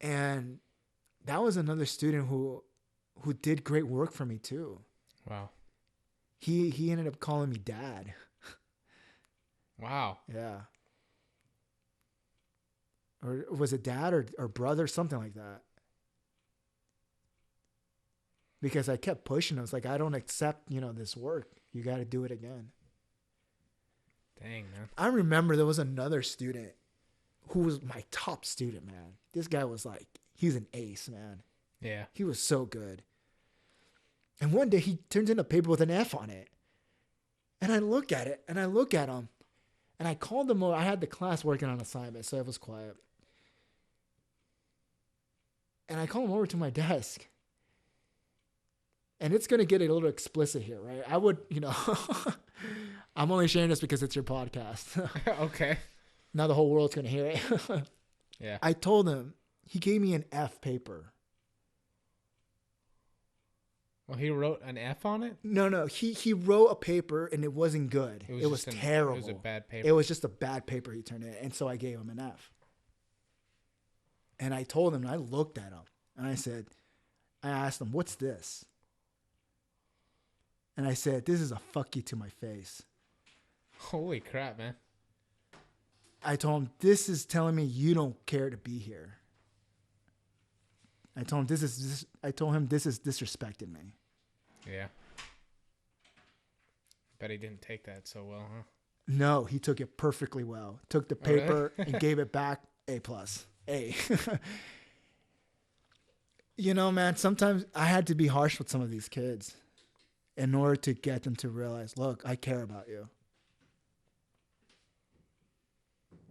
And that was another student who did great work for me too. Wow. He ended up calling me dad. Wow. Yeah. Or was it dad or brother, something like that. Because I kept pushing. I was like, I don't accept, this work. You got to do it again. Dang, man. I remember there was another student who was my top student, man. This guy was like, he's an ace, man. Yeah. He was so good. And one day he turns in a paper with an F on it. And I look at it and I look at him and I called him over. I had the class working on assignment, so it was quiet. And I call him over to my desk. And it's going to get a little explicit here, right? I would, I'm only sharing this because it's your podcast. Okay. Now the whole world's going to hear it. Yeah. I told him, he gave me an F paper. Well, he wrote an F on it? No. He wrote a paper and it wasn't good. It was terrible. It was a bad paper. It was just a bad paper he turned in. And so I gave him an F. And I told him, and I looked at him, and I asked him, what's this? And I said, this is a fuck you to my face. Holy crap, man. I told him, this is telling me you don't care to be here. I told him this is disrespecting me. Yeah. Bet he didn't take that so well, huh? No, he took it perfectly well. Took the paper and gave it back A+. A. Man, sometimes I had to be harsh with some of these kids in order to get them to realize, look, I care about you.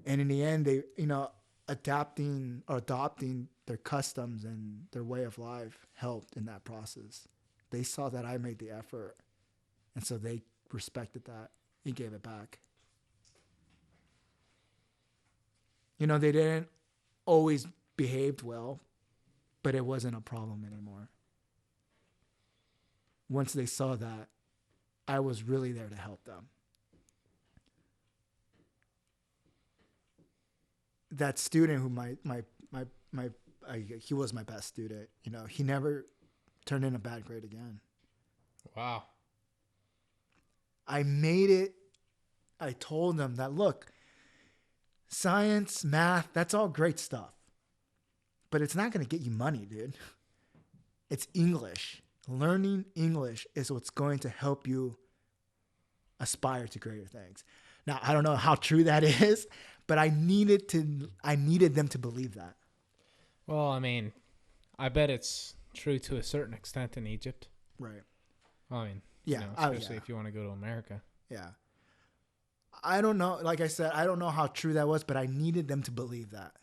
And in the end, they, adopting their customs and their way of life helped in that process. They saw that I made the effort. And so they respected that and gave it back. They didn't always behave well, but it wasn't a problem anymore. Once they saw that, I was really there to help them. That student who he was my best student. He never turned in a bad grade again. Wow. I made it. I told them that, look, science, math, that's all great stuff. But it's not going to get you money, dude. It's English. Learning English is what's going to help you aspire to greater things. Now, I don't know how true that is, but I needed them to believe that. Well, I mean, I bet it's true to a certain extent in Egypt. Right. Well, I mean, yeah, especially if you want to go to America. Yeah. I don't know. Like I said, I don't know how true that was, but I needed them to believe that.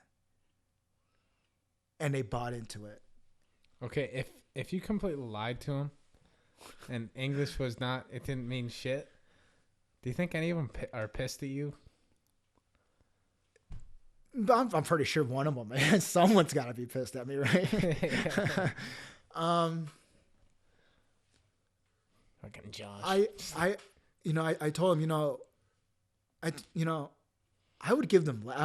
And they bought into it. Okay, if you completely lied to them and English it didn't mean shit, do you think any of them are pissed at you? I'm pretty sure one of them, man. Someone's got to be pissed at me, right? Fucking Josh. I told him, I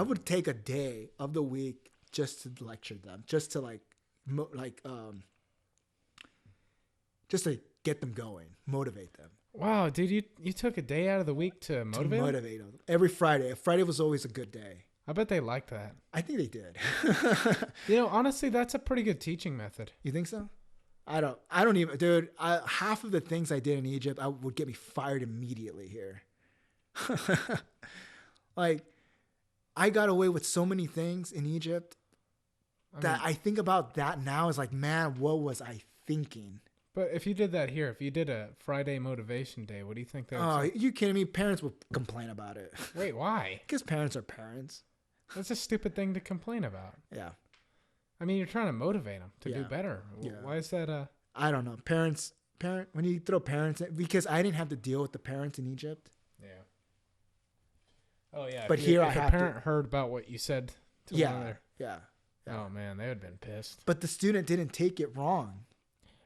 would take a day of the week just to lecture them, just to just to get them going, motivate them. Wow, dude, you took a day out of the week to motivate them. Every Friday. Friday was always a good day. I bet they liked that. I think they did. Honestly, that's a pretty good teaching method. You think so? I don't even, dude, half of the things I did in Egypt, would get me fired immediately here. Like, I got away with so many things in Egypt I think about that now is like, man, what was I thinking? But if you did that here, if you did a Friday motivation day, what do you think that would say? You kidding me? Parents would complain about it. Wait, why? Because parents are parents. That's a stupid thing to complain about. Yeah. I mean, you're trying to motivate them to do better. Yeah. Why is that? I don't know. When you throw parents in, because I didn't have to deal with the parents in Egypt. Yeah. Oh yeah. But here I have a parent heard about what you said to one another. Yeah. Oh man, they would have been pissed. But the student didn't take it wrong.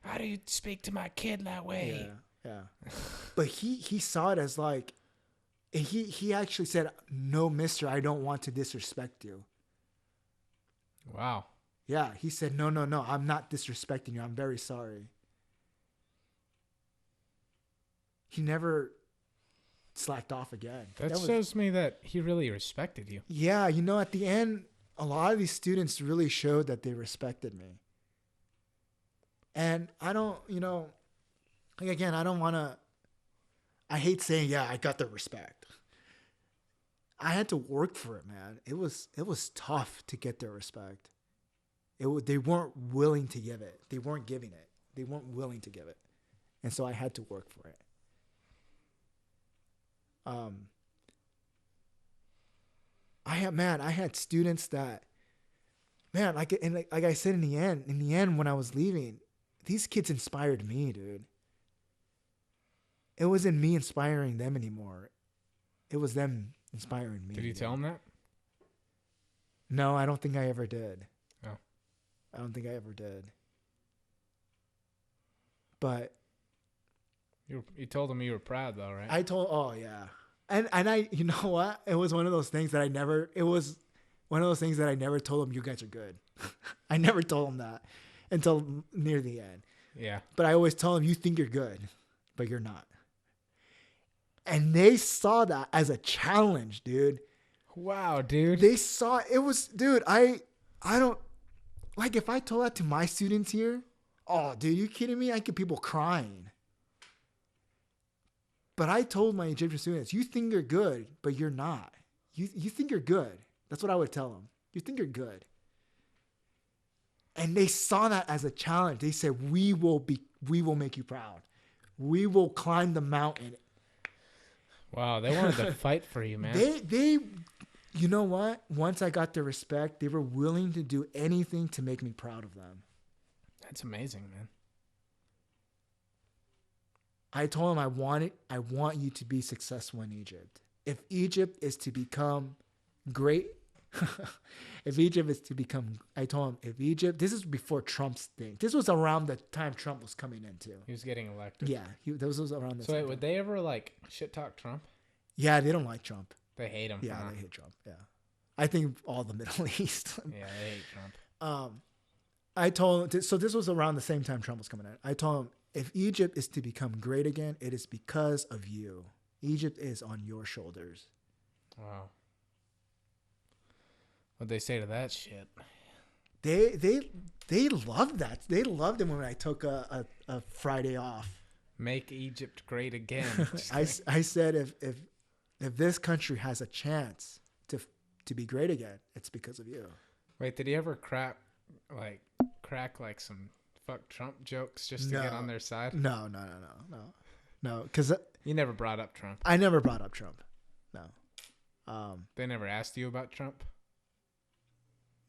How do you speak to my kid that way? Yeah. But he saw it as like, he actually said, "No, mister, I don't want to disrespect you." Wow. Yeah, he said, no, I'm not disrespecting you. I'm very sorry. He never slacked off again. That shows me that he really respected you. Yeah, at the end, a lot of these students really showed that they respected me. And I don't, again, I don't want to, I hate saying, yeah, I got the respect. I had to work for it, man. It was tough to get their respect. They weren't willing to give it. They weren't giving it. They weren't willing to give it. And so I had to work for it. I had students that, man, like I said, in the end, when I was leaving, these kids inspired me, dude. It wasn't me inspiring them anymore. It was them inspiring me. Did you tell them that? No, I don't think I ever did. Oh. I don't think I ever did. But you told them you were proud, though, right? Oh yeah. And I, you know what? It was one of those things that I never told them, you guys are good. I never told them that until near the end. Yeah. But I always tell them, you think you're good, but you're not. And they saw that as a challenge, dude. Wow, dude. They saw it was, dude, I don't, like, if I told that to my students here, oh, dude, you kidding me? I get people crying. But I told my Egyptian students, you think you're good, but you're not. You think you're good. That's what I would tell them. You think you're good. And they saw that as a challenge. They said, we will make you proud. We will climb the mountain. Wow, they wanted to fight for you, man. They, you know what? Once I got their respect, they were willing to do anything to make me proud of them. That's amazing, man. I told them I want you to be successful in Egypt. If Egypt is to become great, I told him, if Egypt, this is before Trump's thing. This was around the time Trump was coming into. He was getting elected. Yeah, this was around the So wait, would they ever like shit talk Trump? Yeah, they don't like Trump. They hate him. Yeah, they hate Trump. Yeah. I think all the Middle East. Yeah, they hate Trump. I told him, so this was around the same time Trump was coming in. I told him, if Egypt is to become great again, it is because of you. Egypt is on your shoulders. Wow. What'd they say to that shit? They loved that. They loved it when I took a Friday off. Make Egypt great again. I said if this country has a chance to be great again, it's because of you. Wait, did he ever crack like some fuck Trump jokes just to get on their side? No. Because you never brought up Trump. I never brought up Trump. No. They never asked you about Trump?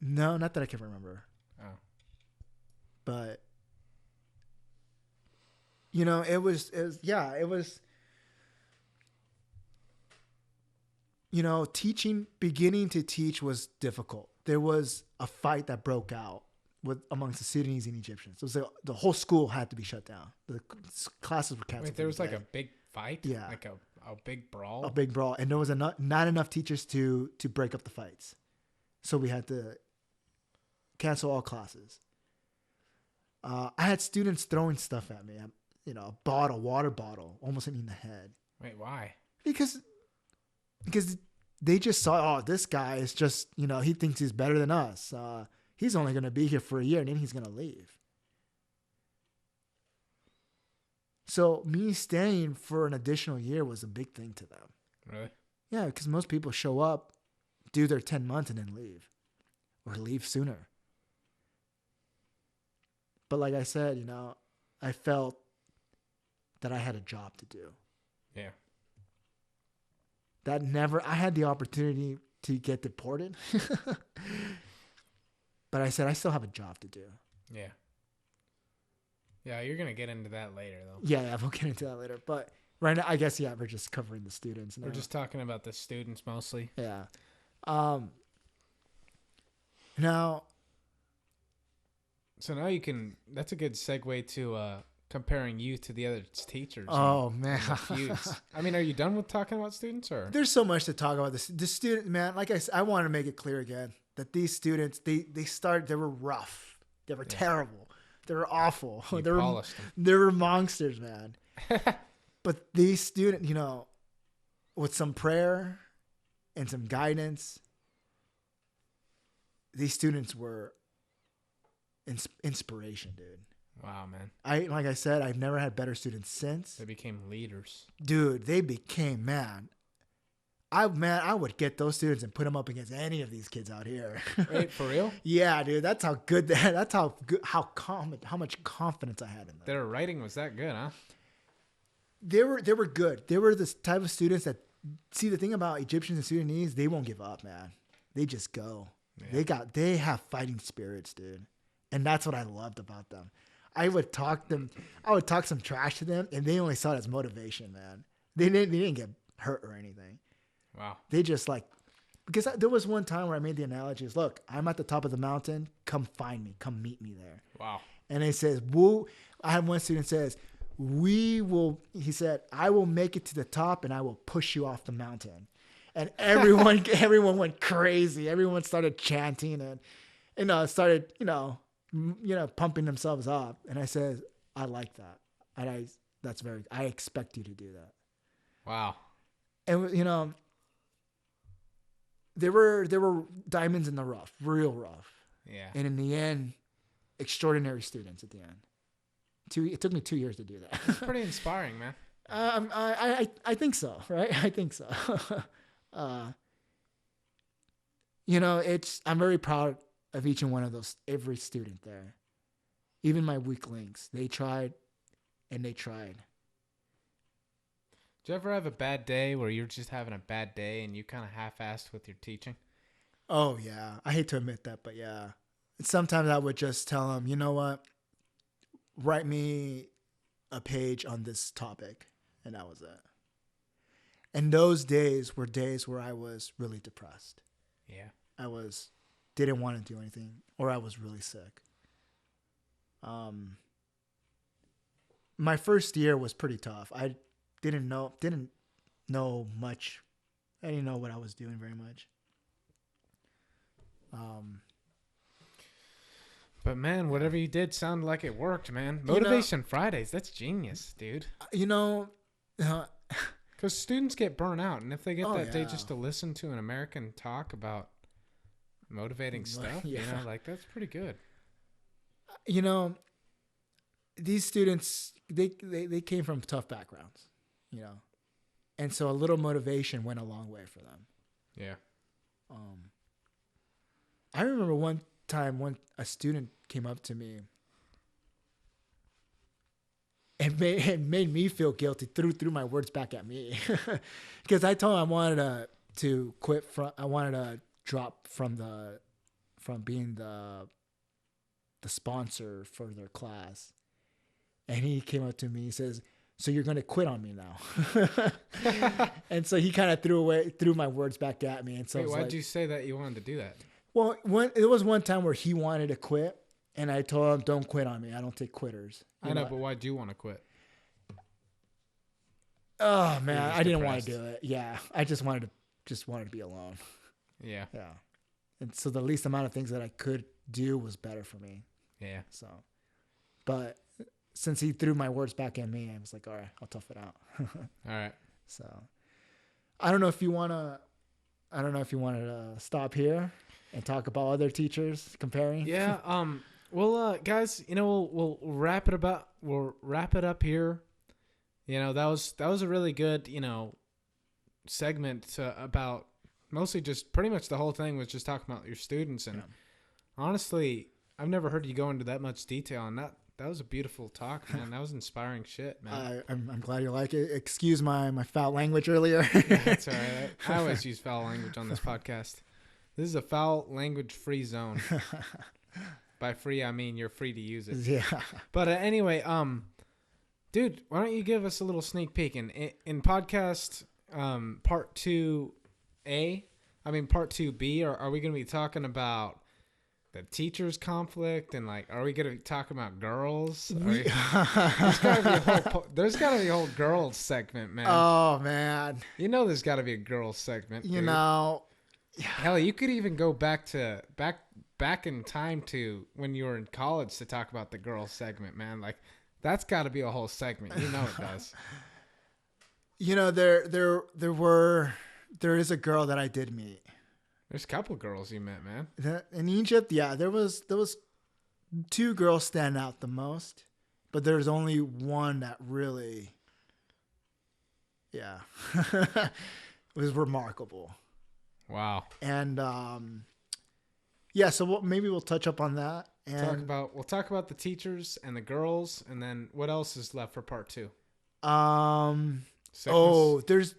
No, not that I can remember. Oh. But you know, it was you know, beginning to teach was difficult. There was a fight that broke out amongst the Sudanese and Egyptians. It was the whole school had to be shut down. The classes were canceled. Wait, there was like a big fight? Yeah. Like a big brawl? A big brawl. And there was not enough teachers to break up the fights. So we had to cancel all classes. I had students throwing stuff at me. You know, a water bottle, almost hit me in the head. Wait, why? Because they just saw, oh, this guy is just, you know, he thinks he's better than us. He's only going to be here for a year and then he's going to leave. So me staying for an additional year was a big thing to them. Really? Yeah, because most people show up, do their 10 months and then leave. Or leave sooner. But like I said, you know, I felt that I had a job to do. Yeah. I had the opportunity to get deported. But I said, I still have a job to do. Yeah. Yeah, you're going to get into that later, though. Yeah, we'll get into that later. But right now, I guess, yeah, we're just covering the students now. We're just talking about the students mostly. Yeah. Now. So now that's a good segue to comparing you to the other teachers. Oh, man. I mean, are you done with talking about students, or? There's so much to talk about. The student, man, like I said, I want to make it clear again that these students, they were rough. They were terrible. They were awful. They were monsters, man. But these students, you know, with some prayer and some guidance, these students were inspiration, dude. Wow, man. Like I said, I've never had better students since. They became leaders. Dude, they became, man. I would get those students and put them up against any of these kids out here. Wait, for real? Yeah, dude. That's how good. That's how good. How much confidence I had in them. Their writing was that good, huh? They were good. They were the type of students that see the thing about Egyptians and Sudanese. They won't give up, man. They just go. Yeah. They have fighting spirits, dude, and that's what I loved about them. I would talk some trash to them, and they only saw it as motivation, man. They didn't get hurt or anything. Wow. They just because there was one time where I made the analogies. Look, I'm at the top of the mountain. Come find me. Come meet me there. Wow. And it says, "Woo." I had one student says, he said, "I will make it to the top and I will push you off the mountain." And everyone went crazy. Everyone started chanting and started, pumping themselves up. And I said, "I like that. And I expect you to do that." Wow. And, there were diamonds in the rough, real rough. Yeah. And in the end, extraordinary students at the end. It took me 2 years to do that. It's pretty inspiring, man. I think so, right? I think so. I'm very proud of each and one of those, every student there. Even my weak links, they tried and they tried. Did you ever have a bad day where you're just having a bad day and you kind of half-assed with your teaching? Oh, yeah. I hate to admit that, but yeah. Sometimes I would just tell them, you know what? Write me a page on this topic. And that was it. And those days were days where I was really depressed. Yeah. Didn't want to do anything, or I was really sick. My first year was pretty tough. I didn't know much. I didn't know what I was doing very much. But man, whatever you did sounded like it worked, man. Motivation Fridays, that's genius, dude. Because students get burnt out, and if they get that day just to listen to an American talk about motivating stuff, that's pretty good. These students, they came from tough backgrounds, and so a little motivation went a long way for them. Yeah. I remember one time when a student came up to me and made me feel guilty, threw my words back at me because I told him I wanted to quit I wanted to drop from being the sponsor for their class. And he came up to me, he says, "So you're going to quit on me now?" And so he kind of threw my words back at me. And so why'd you say that you wanted to do that? Well, it was one time where he wanted to quit, and I told him, "Don't quit on me. I don't take quitters." I know, but why'd you want to quit? Oh man, I didn't want to do it. Yeah, I just wanted to be alone. Yeah. Yeah. And so the least amount of things that I could do was better for me. Yeah. So, but since he threw my words back at me, I was like, all right, I'll tough it out. All right. So, I don't know if you want to stop here and talk about other teachers comparing. Yeah. Well, guys, we'll wrap it up. We'll wrap it up here. That was a really good, segment about mostly just pretty much the whole thing was just talking about your students. And honestly, I've never heard you go into that much detail, and that was a beautiful talk, man. That was inspiring shit, man. I'm glad you like it. Excuse my foul language earlier. That's all right. I always use foul language on this podcast. This is a foul language free zone. By free, I mean you're free to use it. Yeah. But anyway, dude, why don't you give us a little sneak peek in podcast part 2A? I mean part 2B. Are we going to be talking about the teachers' conflict and are we going to be talking about girls? There's got to be a whole girls segment, man. Oh man. There's got to be a girls segment. Hell, you could even go back in time to when you were in college to talk about the girls segment, man. That's got to be a whole segment. It does. There is a girl that I did meet. There's a couple girls you met, man. In Egypt, yeah, there was 2 girls stand out the most, but there's only one that really, yeah. was remarkable. Wow. And yeah, so maybe we'll touch up on that. And We'll talk about the teachers and the girls, and then what else is left for part 2? Sickness?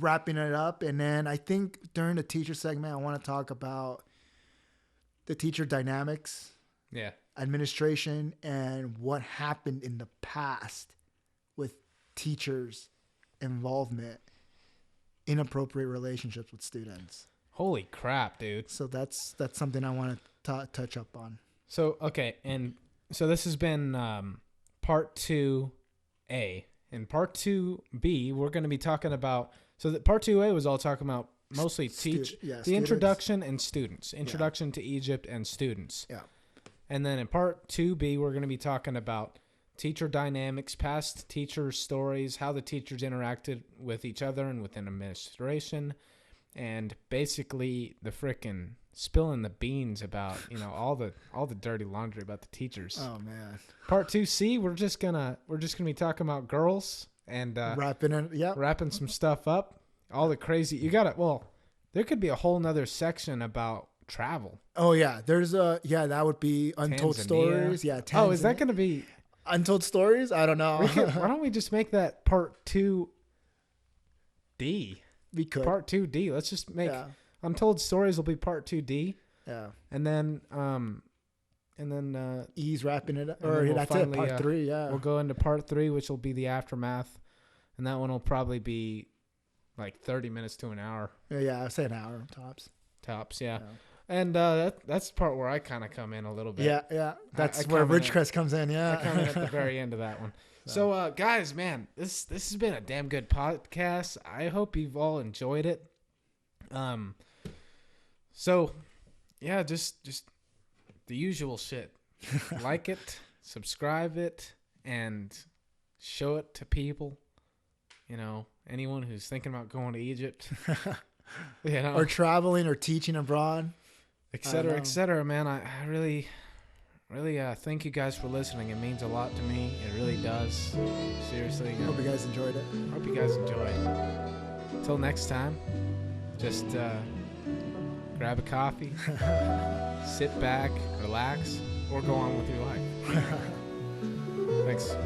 Wrapping it up, and then I think during the teacher segment, I want to talk about the teacher dynamics, administration, and what happened in the past with teachers' involvement, inappropriate relationships with students. Holy crap, dude! So that's something I want to touch up on. So okay, and so this has been part 2A. In part 2B, we're going to be talking about. So that part 2A was all talking about mostly the introduction and students, introduction to Egypt and students. Yeah. And then in part 2B, we're going to be talking about teacher dynamics, past teacher stories, how the teachers interacted with each other and within administration, and basically the frickin' spilling the beans about, all the dirty laundry about the teachers. Oh man. Part 2C, we're just gonna be talking about girls and wrapping some stuff up. All the crazy there could be a whole nother section about travel. Oh yeah, that would be untold stories. Yeah, Tanzania. Oh, is that gonna be untold stories? I don't know. Why don't we just make that part 2D? We could. Part 2D. Let's just make untold stories will be part 2D. Yeah. And then E's wrapping it up. Or that's finally, it, part 3, yeah. We'll go into part 3, which will be the aftermath. And that one will probably be like 30 minutes to an hour. Yeah, I'd say an hour tops. Yeah. And that's the part where I kind of come in a little bit. Yeah. That's where Ridgecrest comes in, yeah. I come in at the very end of that one. So, guys, man, this has been a damn good podcast. I hope you've all enjoyed it. So, yeah, just the usual shit. Like it, subscribe it, and show it to people. Anyone who's thinking about going to Egypt. Or traveling or teaching abroad. Et cetera, man. I really thank you guys for listening. It means a lot to me. It really does. Seriously. Hope you guys enjoyed it. Hope you guys enjoyed. Until next time, just grab a coffee, sit back, relax, or go on with your life. Thanks.